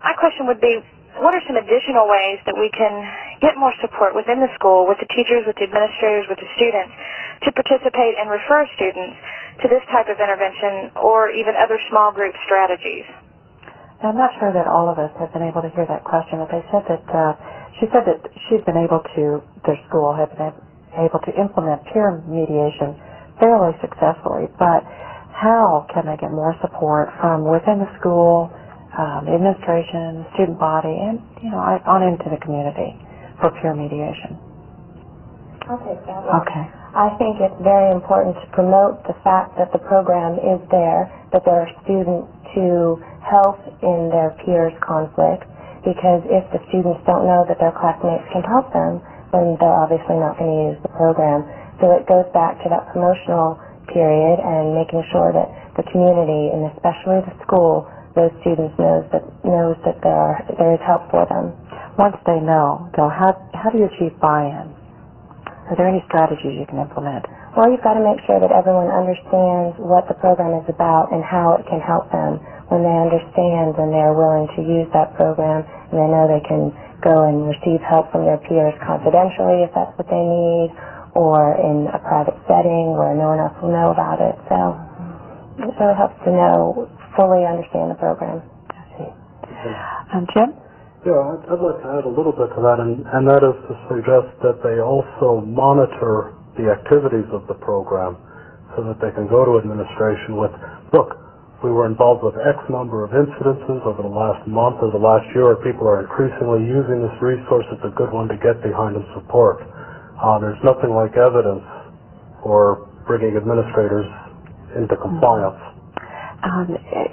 My question would be, what are some additional ways that we can get more support within the school, with the teachers, with the administrators, with the students, to participate and refer students to this type of intervention or even other small group strategies?
Now, I'm not sure that all of us have been able to hear that question, but they said that she said that she's been able to, their school has been able to implement peer mediation fairly successfully, but how can they get more support from within the school, the administration, student body, and on into the community for peer mediation?
I'll take that one.
Okay.
I think it's very important to promote the fact that the program is there, that there are students to help in their peers' conflict, because if the students don't know that their classmates can help them, then they're obviously not going to use the program. So it goes back to that promotional period and making sure that the community, and especially the school, those students knows that there is help for them.
Once they know, though, how do you achieve buy-in? Are there any strategies you can implement?
Well, you've got to make sure that everyone understands what the program is about and how it can help them. When they understand, then they're willing to use that program, and they know they can go and receive help from their peers confidentially if that's what they need, or in a private setting where no one else will know about it. So it really helps to fully understand the program.
Jim?
Yeah, I'd like to add a little bit to that, and that is to suggest that they also monitor the activities of the program so that they can go to administration with, look, we were involved with X number of incidences over the last month or the last year, or people are increasingly using this resource. It's a good one to get behind and support. There's nothing like evidence for bringing administrators into compliance.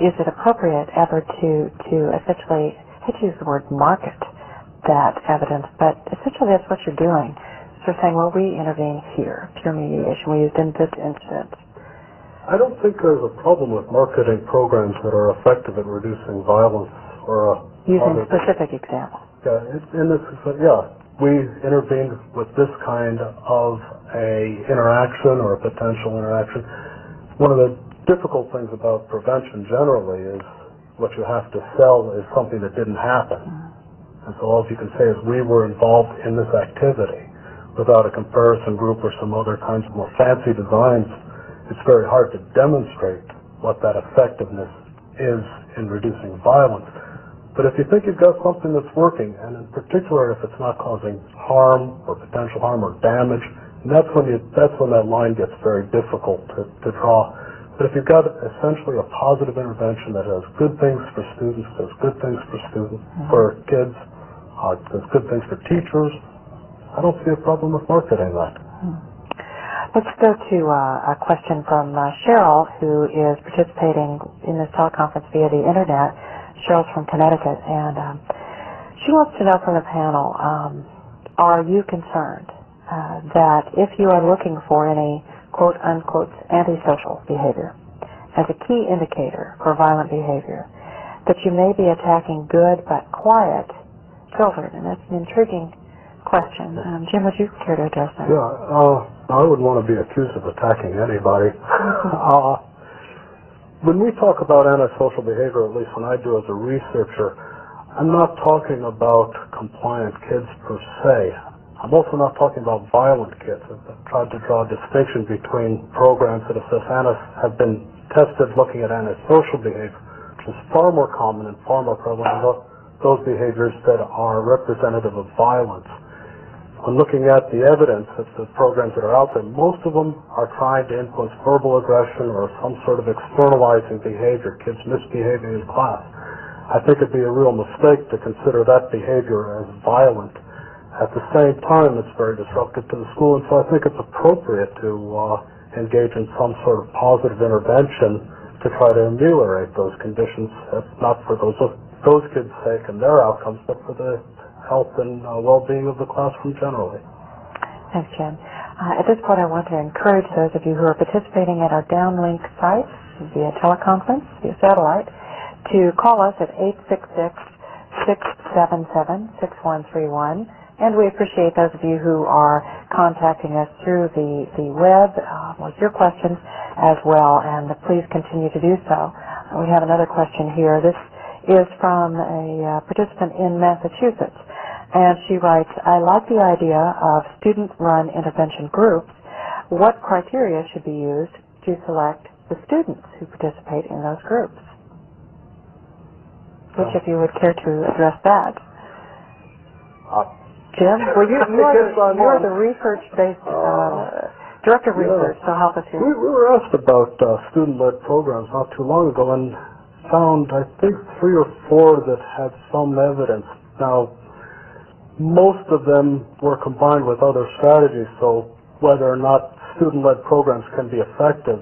Is it appropriate ever to essentially, I hate to use the word market that evidence, but essentially that's what you're doing. So you're saying, well, we intervene here, peer mediation, we used in this instance.
I don't think there's a problem with marketing programs that are effective at reducing violence or
using specific examples.
Yeah, we intervened with this kind of a interaction or a potential interaction. One of the difficult things about prevention generally is what you have to sell is something that didn't happen. And so all you can say is we were involved in this activity. Without a comparison group or some other kinds of more fancy designs, it's very hard to demonstrate what that effectiveness is in reducing violence. But if you think you've got something that's working, and in particular if it's not causing harm or potential harm or damage, and that's when that line gets very difficult to draw. But if you've got essentially a positive intervention that has good things for students, does good things for kids, does good things for teachers, I don't see a problem with marketing that.
Let's go to a question from Cheryl, who is participating in this teleconference via the internet. Cheryl's from Connecticut, and she wants to know from the panel, are you concerned that if you are looking for any quote-unquote antisocial behavior as a key indicator for violent behavior, that you may be attacking good but quiet children? And that's an intriguing question. Jim, would you care to address that?
Yeah, I wouldn't want to be accused of attacking anybody. When we talk about antisocial behavior, at least when I do as a researcher, I'm not talking about compliant kids per se. I'm also not talking about violent kids. I've tried to draw a distinction between programs that have been tested looking at antisocial behavior, which is far more common and far more prevalent than those behaviors that are representative of violence. When looking at the evidence of the programs that are out there, most of them are trying to influence verbal aggression or some sort of externalizing behavior, kids misbehaving in class. I think it'd be a real mistake to consider that behavior as violent. At the same time, it's very disruptive to the school, and so I think it's appropriate to engage in some sort of positive intervention to try to ameliorate those conditions, not for those kids' sake and their outcomes, but for the health and well-being of the classroom generally.
Thanks, Jim. At this point, I want to encourage those of you who are participating at our downlink sites via teleconference, via satellite, to call us at 866-677-6131 And we appreciate those of you who are contacting us through the web with your questions as well, and please continue to do so. We have another question here. This is from a participant in Massachusetts, and she writes, I like the idea of student-run intervention groups. What criteria should be used to select the students who participate in those groups? Which of you would care to address that? Jim, well, you are the research-based director of research, so help us here.
We were asked about student-led programs not too long ago and found, I think, 3 or 4 that had some evidence. Now, most of them were combined with other strategies, so whether or not student-led programs can be effective,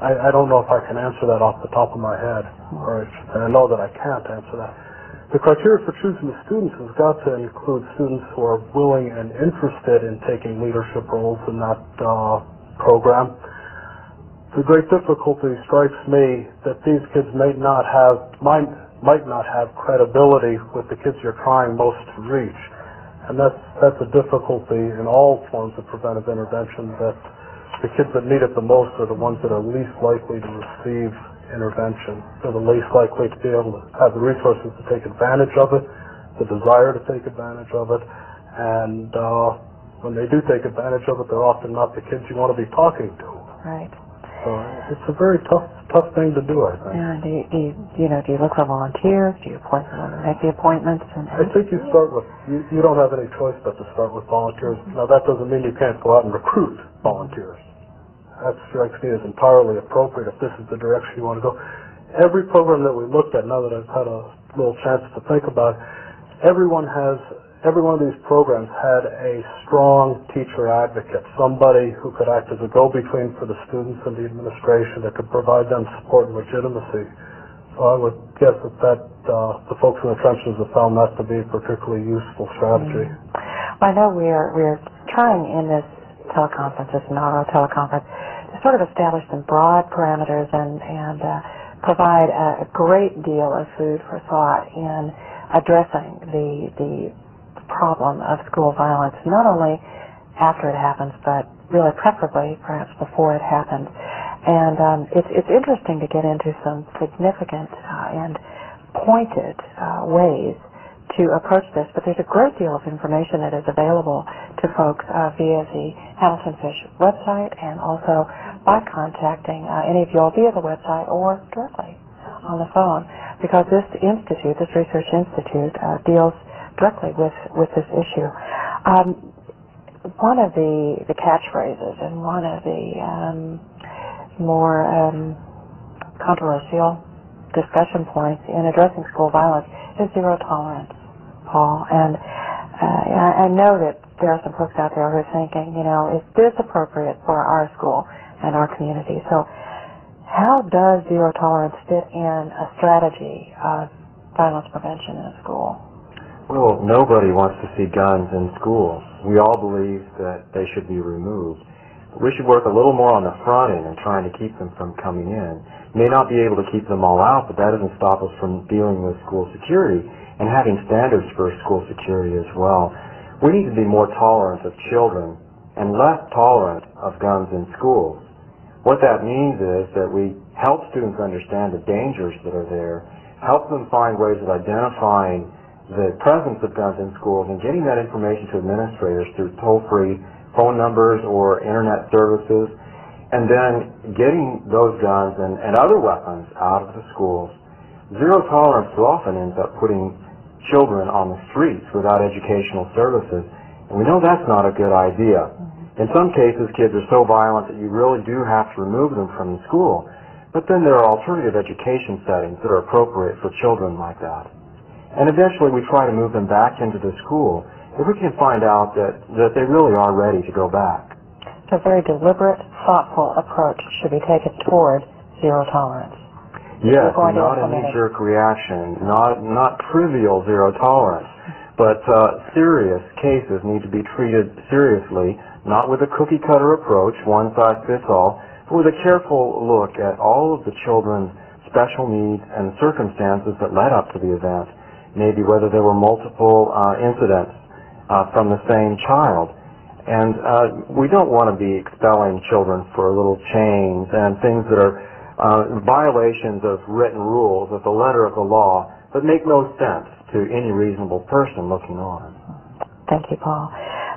I don't know if I can answer that off the top of my head, and I know that I can't answer that. The criteria for choosing the students has got to include students who are willing and interested in taking leadership roles in that program. The great difficulty strikes me that these kids might not have credibility with the kids you're trying most to reach, and that's a difficulty in all forms of preventive intervention, that the kids that need it the most are the ones that are least likely to receive intervention. They're the least likely to be able to have the resources to take advantage of it, the desire to take advantage of it, and when they do take advantage of it, they're often not the kids you want to be talking to.
Right.
So it's a very tough thing to do, I think.
Yeah, do you look for volunteers? Do you appoint someone to make the appointments?
I think you start with, you don't have any choice but to start with volunteers. Now, that doesn't mean you can't go out and recruit volunteers. That strikes me as entirely appropriate if this is the direction you want to go. Every program that we looked at, now that I've had a little chance to think about it, every one of these programs had a strong teacher advocate, somebody who could act as a go-between for the students and the administration, that could provide them support and legitimacy. So I would guess that the folks in the trenches have found that to be a particularly useful strategy.
I know we are trying in this teleconference, this inaugural teleconference, to sort of establish some broad parameters and provide a great deal of food for thought in addressing the problem of school violence, not only after it happens, but really preferably perhaps before it happens. And it's interesting to get into some significant and pointed ways to approach this, but there's a great deal of information that is available to folks via the Hamilton Fish website, and also by contacting any of you all via the website or directly on the phone, because this institute, this research institute, deals directly with this issue. One of the catchphrases and one of the more controversial discussion points in addressing school violence is zero tolerance, Paul. And I know that there are some folks out there who are thinking, is this appropriate for our school and our community? So how does zero tolerance fit in a strategy of violence prevention in a school?
Well, nobody wants to see guns in schools. We all believe that they should be removed. We should work a little more on the front end and trying to keep them from coming in. May not be able to keep them all out, but that doesn't stop us from dealing with school security and having standards for school security as well. We need to be more tolerant of children and less tolerant of guns in schools. What that means is that we help students understand the dangers that are there, help them find ways of identifying the presence of guns in schools and getting that information to administrators through toll-free phone numbers or internet services, and then getting those guns and other weapons out of the schools. Zero tolerance too often ends up putting children on the streets without educational services, and we know that's not a good idea. In some cases, kids are so violent that you really do have to remove them from the school, but then there are alternative education settings that are appropriate for children like that. And eventually we try to move them back into the school if we can find out that they really are ready to go back.
So a very deliberate, thoughtful approach should be taken toward zero tolerance.
Yes, not a knee-jerk reaction, not trivial zero tolerance, but serious cases need to be treated seriously, not with a cookie-cutter approach, one size fits all, but with a careful look at all of the children's special needs and circumstances that led up to the event, maybe whether there were multiple incidents from the same child. And we don't want to be expelling children for little chains and things that are violations of written rules, of the letter of the law, but make no sense to any reasonable person looking on.
Thank you, Paul.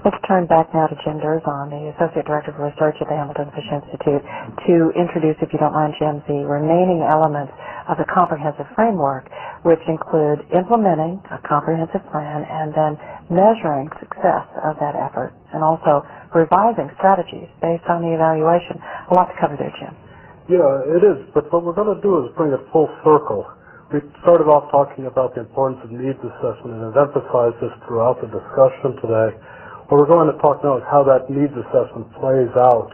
Let's turn back now to Jim Durzon, the Associate Director of Research at the Hamilton Fish Institute, to introduce, if you don't mind, Jim, the remaining elements of the comprehensive framework, which include implementing a comprehensive plan and then measuring success of that effort, and also revising strategies based on the evaluation. A lot to cover there, Jim.
Yeah, it is, but what we're going to do is bring it full circle. We started off talking about the importance of needs assessment, and have emphasized this throughout the discussion today. What we're going to talk now is how that needs assessment plays out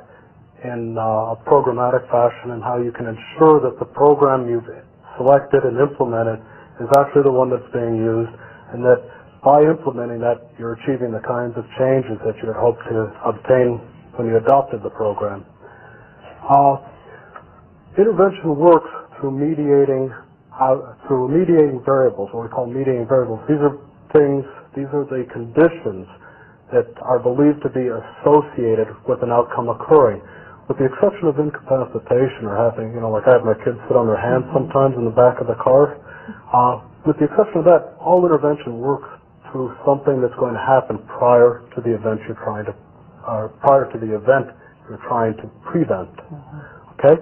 in a programmatic fashion, and how you can ensure that the program you've selected and implemented is actually the one that's being used, and that by implementing that, you're achieving the kinds of changes that you had hoped to obtain when you adopted the program. Intervention works through mediating variables, what we call mediating variables. These are the conditions that are believed to be associated with an outcome occurring. With the exception of incapacitation or having, like I have my kids sit on their hands sometimes in the back of the car, with the exception of that, all intervention works through something that's going to happen prior to the event you're trying to prevent. Okay?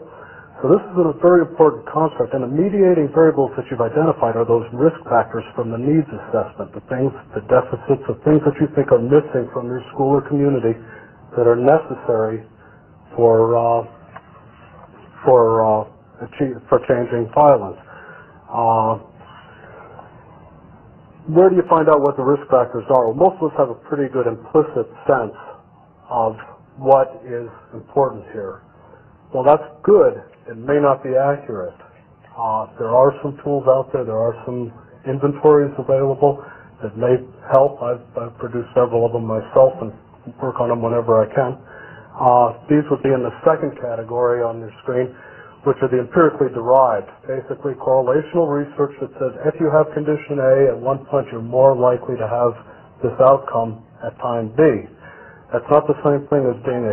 So this is a very important construct, and the mediating variables that you've identified are those risk factors from the needs assessment, the deficits, the things that you think are missing from your school or community that are necessary for changing violence. Where do you find out what the risk factors are? Well, most of us have a pretty good implicit sense of what is important here. Well, that's good. It may not be accurate. There are some tools out there. There are some inventories available that may help. I've produced several of them myself and work on them whenever I can. These would be in the second category on your screen, which are the empirically derived. Basically, correlational research that says if you have condition A at one point, you're more likely to have this outcome at time B. That's not the same thing as being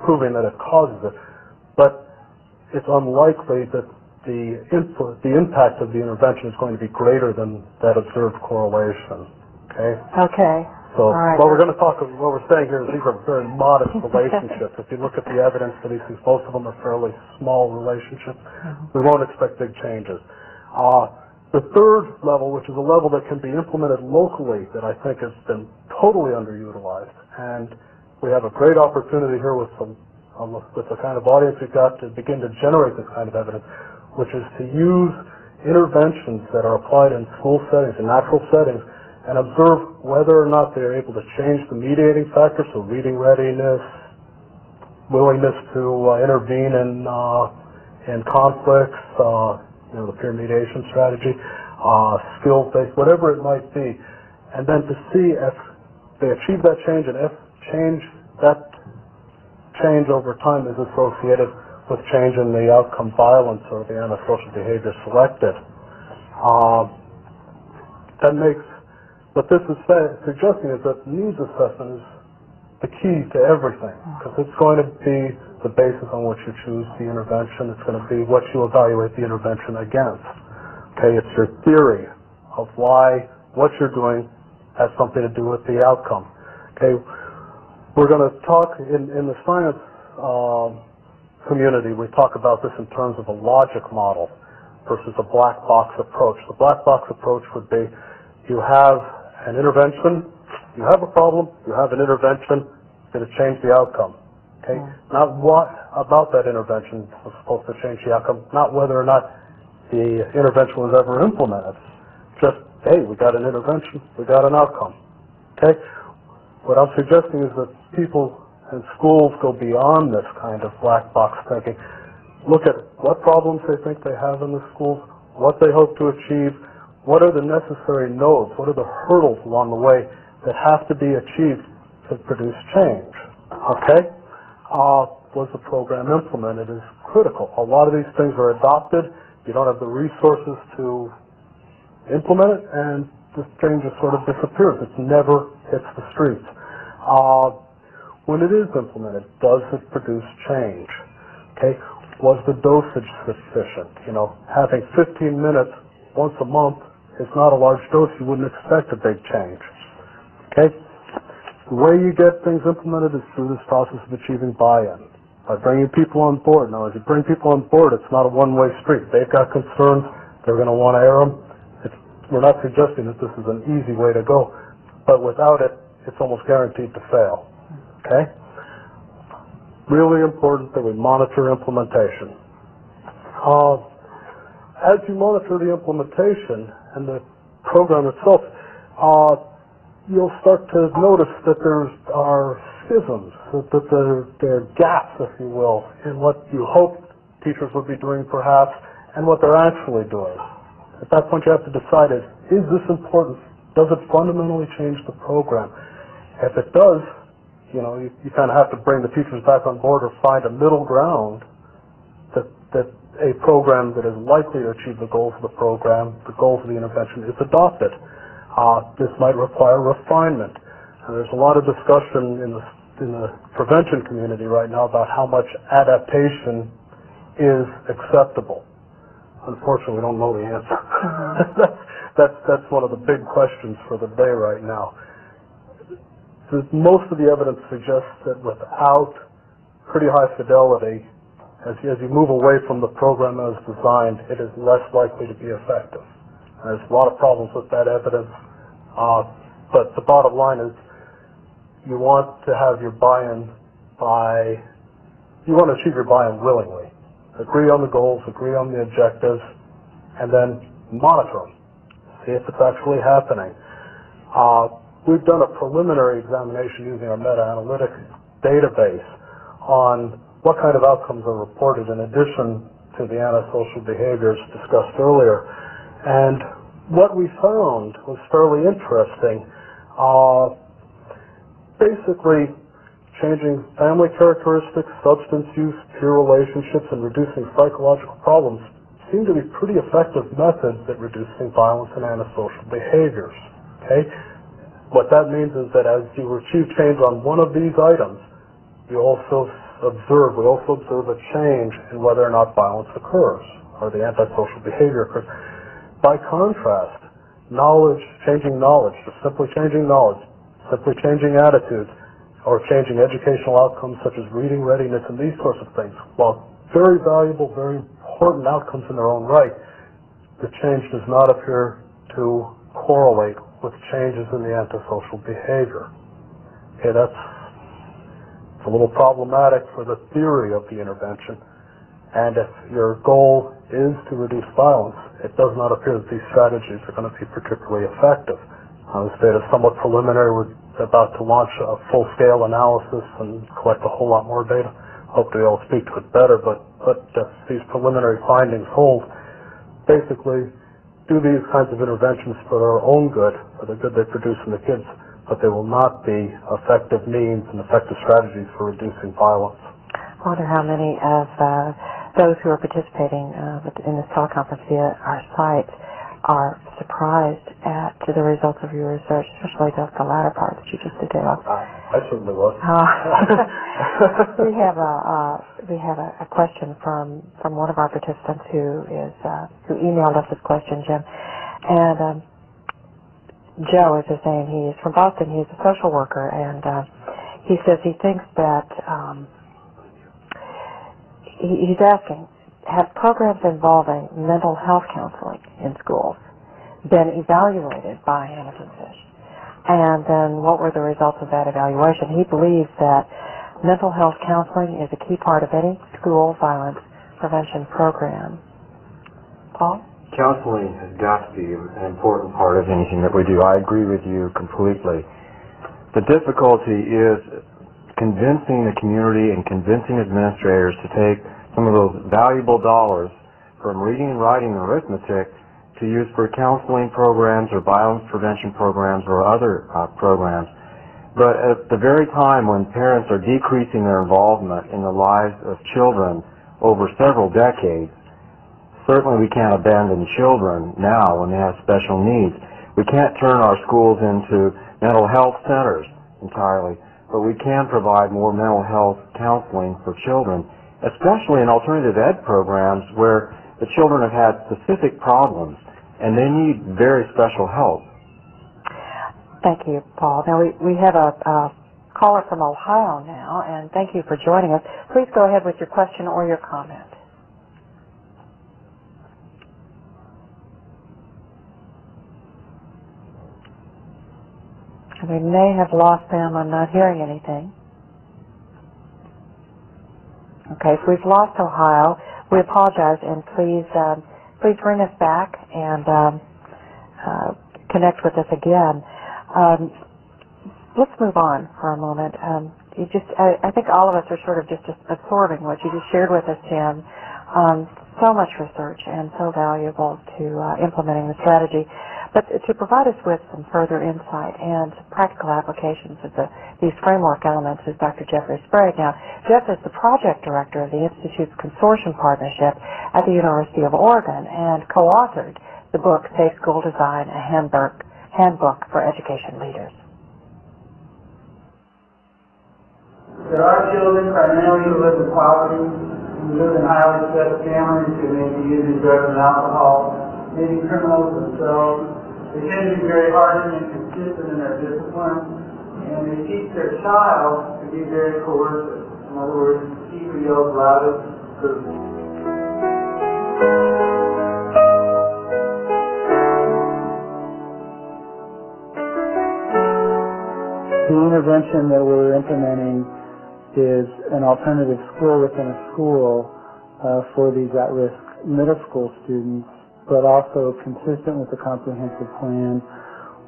proving that it causes it, but it's unlikely that the impact of the intervention is going to be greater than that observed correlation. Okay?
Okay.
So
right.
what we're saying here is these are very modest relationships. If you look at the evidence for these things, most of them are fairly small relationships. We won't expect big changes. The third level, which is a level that can be implemented locally, that I think has been totally underutilized, and we have a great opportunity here with the kind of audience we've got to begin to generate this kind of evidence, which is to use interventions that are applied in school settings, in natural settings, and observe whether or not they're able to change the mediating factors, so reading readiness, willingness to intervene in conflicts, the peer mediation strategy, skills-based, whatever it might be, and then to see if they achieve that change and if that change over time is associated with change in the outcome violence or the antisocial behavior selected. What this is suggesting is that needs assessment is the key to everything, because it's going to be the basis on which you choose the intervention. It's going to be what you evaluate the intervention against. Okay, it's your theory of why what you're doing has something to do with the outcome. Okay, we're going to talk in the science community. We talk about this in terms of a logic model versus a black box approach. The black box approach would be you have an intervention, you have a problem, you have an intervention, it's going to change the outcome. Okay? Not what about that intervention was supposed to change the outcome, not whether or not the intervention was ever implemented. Just, hey, we got an intervention, we got an outcome. Okay? What I'm suggesting is that people in schools go beyond this kind of black box thinking. Look at what problems they think they have in the schools, what they hope to achieve, what are the necessary nodes, what are the hurdles along the way that have to be achieved to produce change. Okay? Was the program implemented is critical. A lot of these things are adopted. You don't have the resources to implement it, and this change just sort of disappears. It never hits the streets. When it is implemented, does it produce change? Okay, was the dosage sufficient? You know, having 15 minutes once a month is not a large dose. You wouldn't expect a big change. Okay, the way you get things implemented is through this process of achieving buy-in, by bringing people on board. Now, as you bring people on board, it's not a one-way street. They've got concerns. They're going to want to air them. We're not suggesting that this is an easy way to go, but without it, it's almost guaranteed to fail. Okay? Really important that we monitor implementation. As you monitor the implementation and the program itself, you'll start to notice that there are schisms, that there are gaps, if you will, in what you hope teachers would be doing perhaps and what they're actually doing. At that point you have to decide is this important? Does it fundamentally change the program? If it does, you know, you kind of have to bring the teachers back on board or find a middle ground that a program that is likely to achieve the goals of the program, the goals of the intervention, is adopted. This might require refinement. And there's a lot of discussion in the prevention community right now about how much adaptation is acceptable. Unfortunately, we don't know the answer. That's one of the big questions for the day right now. Most of the evidence suggests that without pretty high fidelity, as you move away from the program as designed, it is less likely to be effective. There's a lot of problems with that evidence, but the bottom line is you want to have your buy-in you want to achieve your buy-in willingly. Agree on the goals, agree on the objectives, and then monitor them. See if it's actually happening. We've done a preliminary examination using our meta-analytics database on what kind of outcomes are reported in addition to the antisocial behaviors discussed earlier. And what we found was fairly interesting. Basically, changing family characteristics, substance use, peer relationships, and reducing psychological problems seem to be pretty effective methods at reducing violence and antisocial behaviors. Okay? What that means is that as you achieve change on one of these items, we also observe a change in whether or not violence occurs or the antisocial behavior occurs. By contrast, changing knowledge, just simply changing knowledge, simply changing attitudes, or changing educational outcomes such as reading readiness and these sorts of things, while very valuable, very important outcomes in their own right, the change does not appear to correlate with changes in the antisocial behavior. Okay, it's a little problematic for the theory of the intervention. And if your goal is to reduce violence, it does not appear that these strategies are going to be particularly effective. This data is somewhat preliminary. We're about to launch a full-scale analysis and collect a whole lot more data. Hope to be able to speak to it better, but these preliminary findings hold. Basically, do these kinds of interventions for their own good, for the good they produce in the kids, but they will not be effective means and effective strategies for reducing violence.
I wonder how many of those who are participating in this teleconference via our site are surprised at the results of your research, especially the latter part that you just detailed.
I certainly was.
We have a question from one of our participants who emailed us this question, Jim. And Joe is his name. He is from Boston. He's a social worker, and he says he thinks that he's asking, have programs involving mental health counseling in schools been evaluated by Hamilton Fish? And then what were the results of that evaluation? He believes that mental health counseling is a key part of any school violence prevention program. Paul?
Counseling has got to be an important part of anything that we do. I agree with you completely. The difficulty is convincing the community and convincing administrators to take some of those valuable dollars from reading and writing and arithmetic to use for counseling programs or violence prevention programs or other programs. But at the very time when parents are decreasing their involvement in the lives of children over several decades, certainly we can't abandon children now when they have special needs. We can't turn our schools into mental health centers entirely, but we can provide more mental health counseling for children, especially in alternative ed programs where the children have had specific problems and they need very special help.
Thank you, Paul. Now we have a caller from Ohio now, and thank you for joining us. Please go ahead with your question or your comment. We may have lost them. I'm not hearing anything. Okay, if we've lost Ohio, we apologize, and please bring us back and connect with us again. Let's move on for a moment. I think all of us are sort of just absorbing what you just shared with us, Tim. So much research and so valuable to implementing the strategy. But to provide us with some further insight and practical applications of these framework elements is Dr. Jeffrey Sprague. Now, Jeff is the project director of the Institute's Consortium Partnership at the University of Oregon and co-authored the book Safe School Design, a Handbook for Education Leaders.
There are children primarily who live in poverty, who live in highly stressed families, who may be using drugs and alcohol, maybe criminals themselves. They tend to be very hardened and consistent in their discipline, and they teach their child to be very coercive. In other words, he who yells loudest proves it. The intervention that we're implementing is an alternative school within a school for these at-risk middle school students, but also consistent with the comprehensive plan.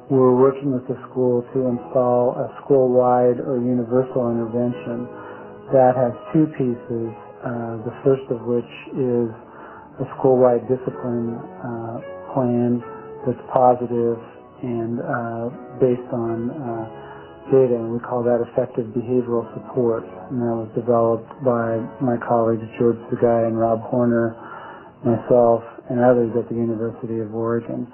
We're working with the school to install a school-wide or universal intervention that has two pieces, the first of which is a school-wide discipline plan that's positive and based on data, and we call that effective behavioral support. And that was developed by my colleagues George Sugai and Rob Horner, myself, and others at the University of Oregon.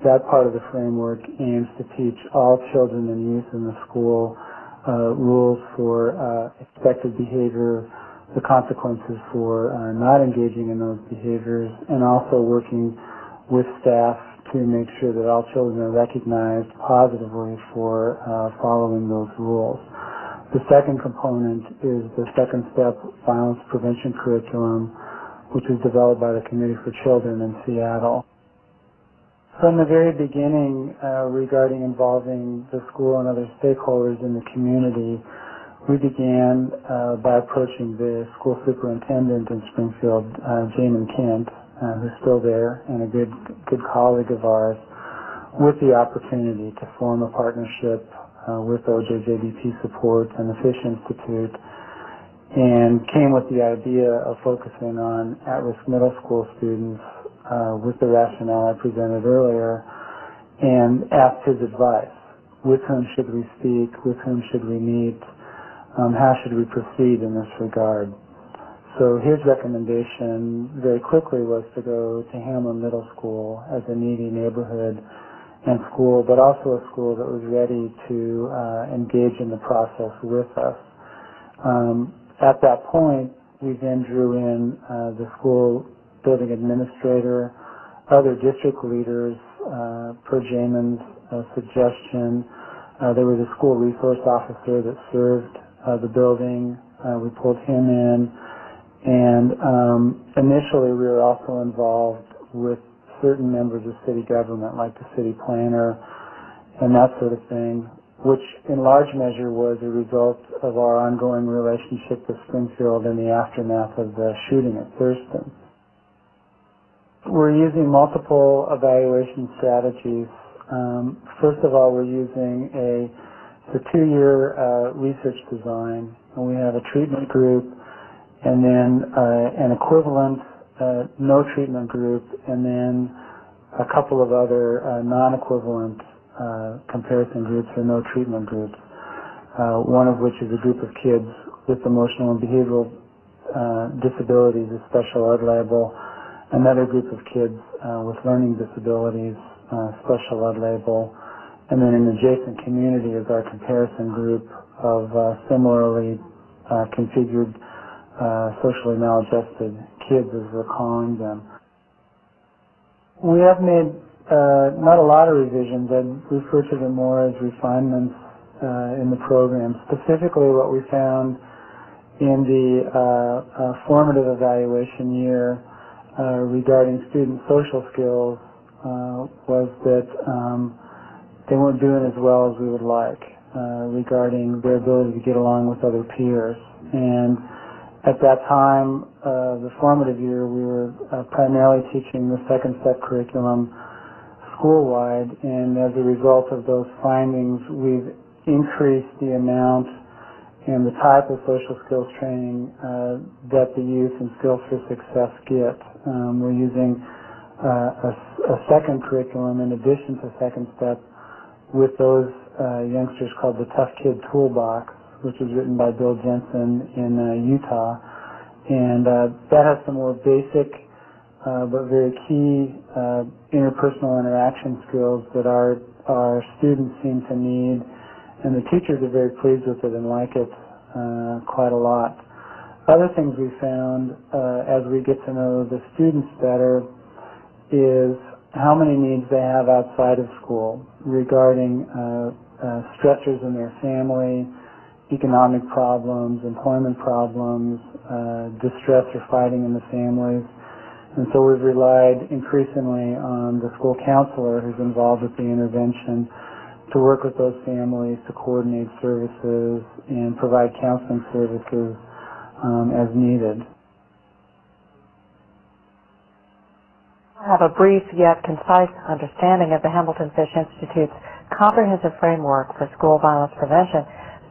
That part of the framework aims to teach all children and youth in the school rules for expected behavior, the consequences for not engaging in those behaviors, and also working with staff to make sure that all children are recognized positively for following those rules. The second component is the second step violence prevention curriculum, which was developed by the Committee for Children in Seattle. From the very beginning, regarding involving the school and other stakeholders in the community, we began by approaching the school superintendent in Springfield, Jamin Kent, who's still there and a good colleague of ours, with the opportunity to form a partnership with OJJBP Support and the Fish Institute, and came with the idea of focusing on at-risk middle school students with the rationale I presented earlier, and asked his advice. With whom should we speak? With whom should we meet? How should we proceed in this regard? So his recommendation very quickly was to go to Hamlin Middle School as a needy neighborhood and school, but also a school that was ready to engage in the process with us. At that point, we then drew in the school building administrator, other district leaders, per Jamin's suggestion. There was a school resource officer that served the building. We pulled him in. And initially, we were also involved with certain members of city government, like the city planner and that sort of thing, which in large measure was a result of our ongoing relationship with Springfield in the aftermath of the shooting at Thurston. We're using multiple evaluation strategies. First of all, we're using a 2-year research design, and we have a treatment group, and then an equivalent no treatment group, and then a couple of other non-equivalent comparison groups or no treatment groups, one of which is a group of kids with emotional and behavioral disabilities, a special ed label, another group of kids with learning disabilities, special ed label, and then an adjacent community is our comparison group of similarly configured socially maladjusted kids, as we're calling them. We have made not a lot of revisions. I'd refer to them more as refinements in the program. Specifically, what we found in the formative evaluation year regarding student social skills was that they weren't doing as well as we would like regarding their ability to get along with other peers. And at that time, the formative year, we were primarily teaching the second step curriculum school-wide, and as a result of those findings, we've increased the amount and the type of social skills training that the youth in Skills for Success get. We're using a second curriculum in addition to second step with those youngsters called the Tough Kid Toolbox, which was written by Bill Jensen in Utah. And that has some more basic but very key interpersonal interaction skills that our students seem to need, and the teachers are very pleased with it and like it quite a lot. Other things we found as we get to know the students better is how many needs they have outside of school regarding stressors in their family, economic problems, employment problems, distress or fighting in the families. And so we've relied increasingly on the school counselor who's involved with the intervention to work with those families to coordinate services and provide counseling services as needed.
I have a brief yet concise understanding of the Hamilton Fish Institute's comprehensive framework for school violence prevention.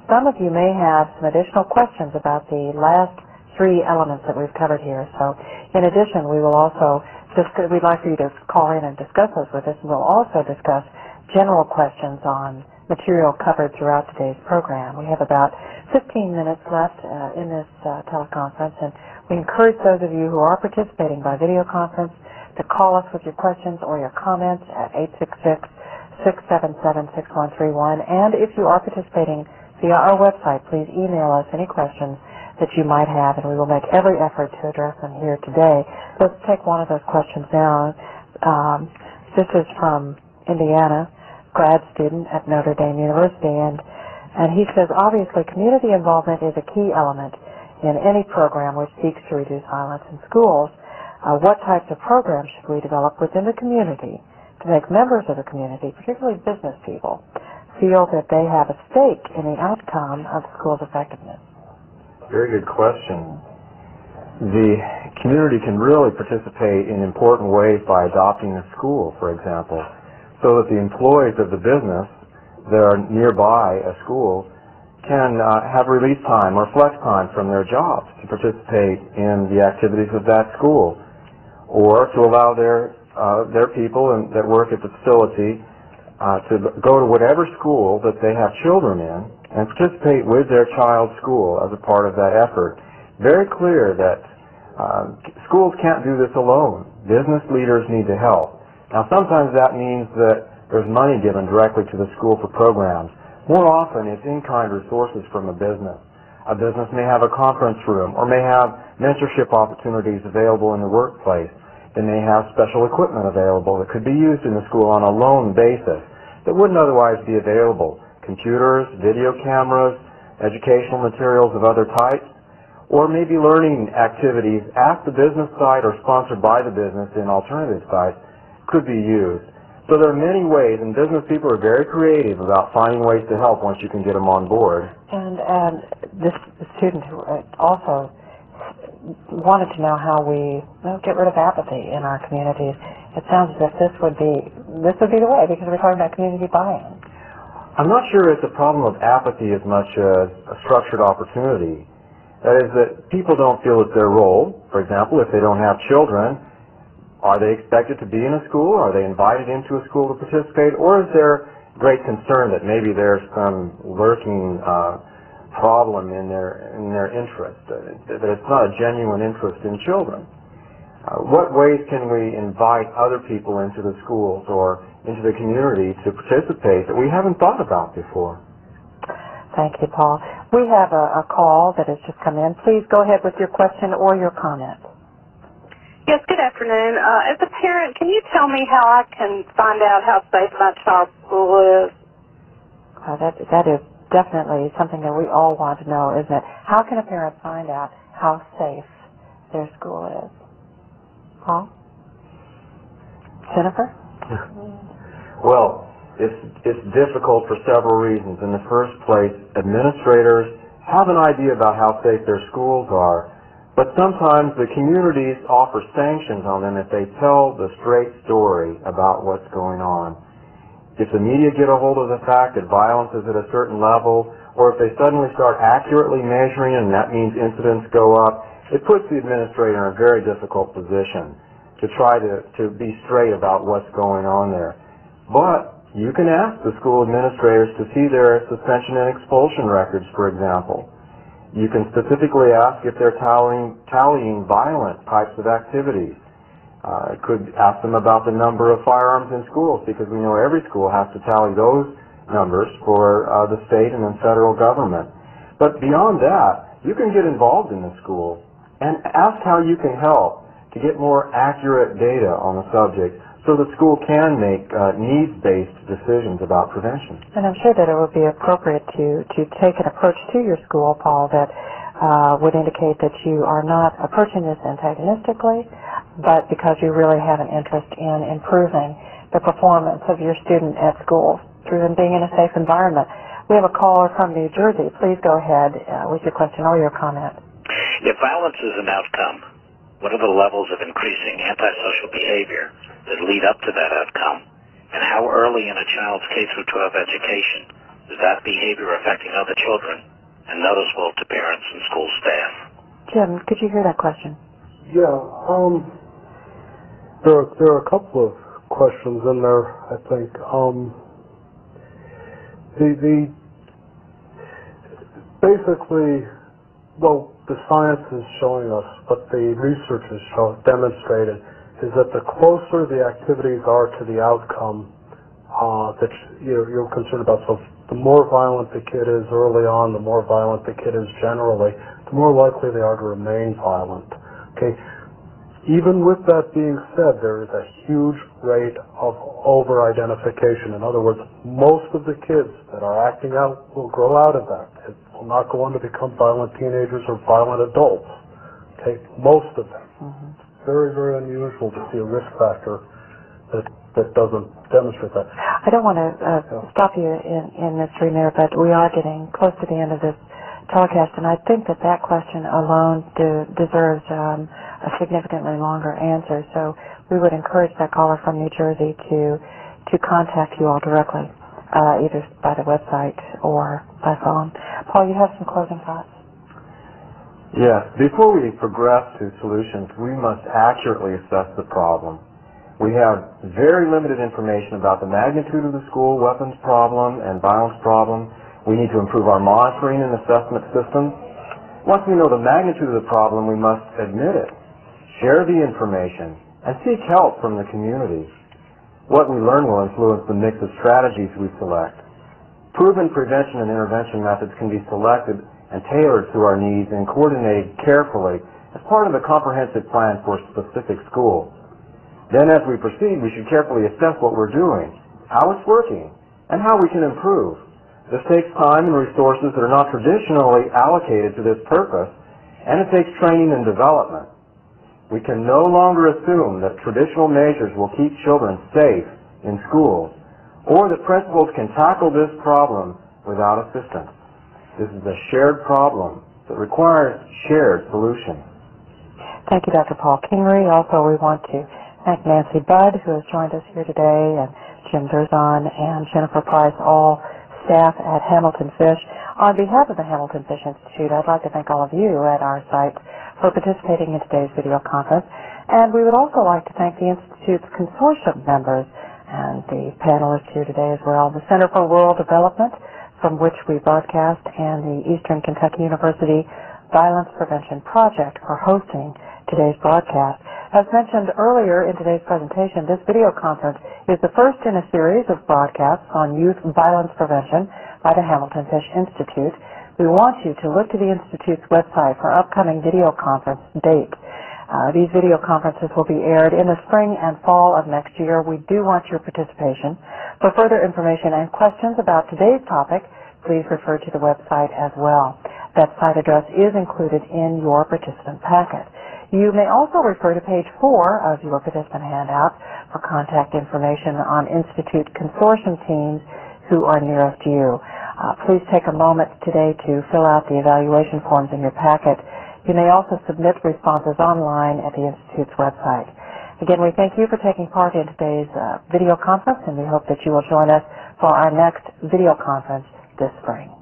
Some of you may have some additional questions about the last three elements that we've covered here. So in addition, we will also we'd like for you to call in and discuss those with us, and we'll also discuss general questions on material covered throughout today's program. We have about 15 minutes left in this teleconference, and we encourage those of you who are participating by video conference to call us with your questions or your comments at 866-677-6131. And if you are participating via our website, please email us any questions that you might have, and we will make every effort to address them here today. Let's take one of those questions now. This is from Indiana, grad student at Notre Dame University, and he says, obviously, community involvement is a key element in any program which seeks to reduce violence in schools. What types of programs should we develop within the community to make members of the community, particularly business people, feel that they have a stake in the outcome of the school's effectiveness?
Very good question. The community can really participate in important ways by adopting a school, for example, so that the employees of the business that are nearby a school can have release time or flex time from their jobs to participate in the activities of that school, or to allow their people that work at the facility to go to whatever school that they have children in and participate with their child's school as a part of that effort. Very clear that schools can't do this alone. Business leaders need to help. Now, sometimes that means that there's money given directly to the school for programs. More often, it's in-kind resources from a business. A business may have a conference room or may have mentorship opportunities available in the workplace. They may have special equipment available that could be used in the school on a loan basis that wouldn't otherwise be available. Computers, video cameras, educational materials of other types, or maybe learning activities at the business site or sponsored by the business in alternative sites could be used. So there are many ways, and business people are very creative about finding ways to help once you can get them on board.
And this student who also wanted to know how we get rid of apathy in our communities. It sounds as if this would be the way, because we're talking about community buy-in.
I'm not sure it's a problem of apathy as much as a structured opportunity. That is, that people don't feel it's their role. For example, if they don't have children, are they expected to be in a school? Are they invited into a school to participate? Or is there great concern that maybe there's some lurking problem in their interest, that it's not a genuine interest in children? What ways can we invite other people into the schools or into the community to participate that we haven't thought about before?
Thank you, Paul. We have a call that has just come in. Please go ahead with your question or your comment.
Yes, good afternoon. As a parent, can you tell me how I can find out how safe my child's school is?
That is definitely something that we all want to know, isn't it? How can a parent find out how safe their school is? Paul? Jennifer?
Well, it's difficult for several reasons. In the first place, administrators have an idea about how safe their schools are, but sometimes the communities offer sanctions on them if they tell the straight story about what's going on. If the media get a hold of the fact that violence is at a certain level, or if they suddenly start accurately measuring it and that means incidents go up, it puts the administrator in a very difficult position to try to be straight about what's going on there. But you can ask the school administrators to see their suspension and expulsion records, for example. You can specifically ask if they're tallying violent types of activities. Could ask them about the number of firearms in schools, because we know every school has to tally those numbers for the state and then federal government. But beyond that, you can get involved in the school and ask how you can help to get more accurate data on the subject so the school can make needs-based decisions about prevention.
And I'm sure that it would be appropriate to take an approach to your school, Paul, that would indicate that you are not approaching this antagonistically, but because you really have an interest in improving the performance of your student at school through them being in a safe environment. We have a caller from New Jersey. Please go ahead with your question or your comment.
If violence is an outcome, what are the levels of increasing antisocial behavior that lead up to that outcome? And how early in a child's K-12 education is that behavior affecting other children and noticeable to parents and school staff?
Jim, could you hear that question?
Yeah, there are a couple of questions in there, I think. Basically, well, the science is showing us, but the research has demonstrated, is that the closer the activities are to the outcome that you're concerned about, so the more violent the kid is early on, the more violent the kid is generally, the more likely they are to remain violent. Okay. Even with that being said, there is a huge rate of over-identification. In other words, most of the kids that are acting out will grow out of that. It will not go on to become violent teenagers or violent adults. Okay, most of them. Mm-hmm. It's very, very unusual to see a risk factor that doesn't demonstrate that.
I don't want to stop you in this stream there, but we are getting close to the end of this telecast, and I think that question alone deserves a significantly longer answer. So we would encourage that caller from New Jersey to contact you all directly, either by the website or by phone. Paul, you have some closing thoughts?
Yes. Before we progress to solutions, we must accurately assess the problem. We have very limited information about the magnitude of the school weapons problem and violence problem. We need to improve our monitoring and assessment systems. Once we know the magnitude of the problem, we must admit it, share the information, and seek help from the community. What we learn will influence the mix of strategies we select. Proven prevention and intervention methods can be selected and tailored to our needs and coordinated carefully as part of a comprehensive plan for a specific school. Then as we proceed, we should carefully assess what we're doing, how it's working, and how we can improve. This takes time and resources that are not traditionally allocated to this purpose, and it takes training and development. We can no longer assume that traditional measures will keep children safe in schools, or that principals can tackle this problem without assistance. This is a shared problem that requires shared solutions.
Thank you, Dr. Paul Kingery. Also, we want to thank Nancy Budd, who has joined us here today, and Jim Zerzon and Jennifer Price, all staff at Hamilton Fish. On behalf of the Hamilton Fish Institute, I'd like to thank all of you at our site for participating in today's video conference. And we would also like to thank the Institute's consortium members and the panelists here today as well, the Center for Rural Development, from which we broadcast, and the Eastern Kentucky University Violence Prevention Project for hosting today's broadcast. As mentioned earlier in today's presentation, this video conference is the first in a series of broadcasts on youth violence prevention by the Hamilton Fish Institute. We want you to look to the Institute's website for upcoming video conference dates. These video conferences will be aired in the spring and fall of next year. We do want your participation. For further information and questions about today's topic, please refer to the website as well. That site address is included in your participant packet. You may also refer to page 4 of your participant handout for contact information on Institute consortium teams who are nearest you. Please take a moment today to fill out the evaluation forms in your packet. You may also submit responses online at the Institute's website. Again, we thank you for taking part in today's video conference, and we hope that you will join us for our next video conference this spring.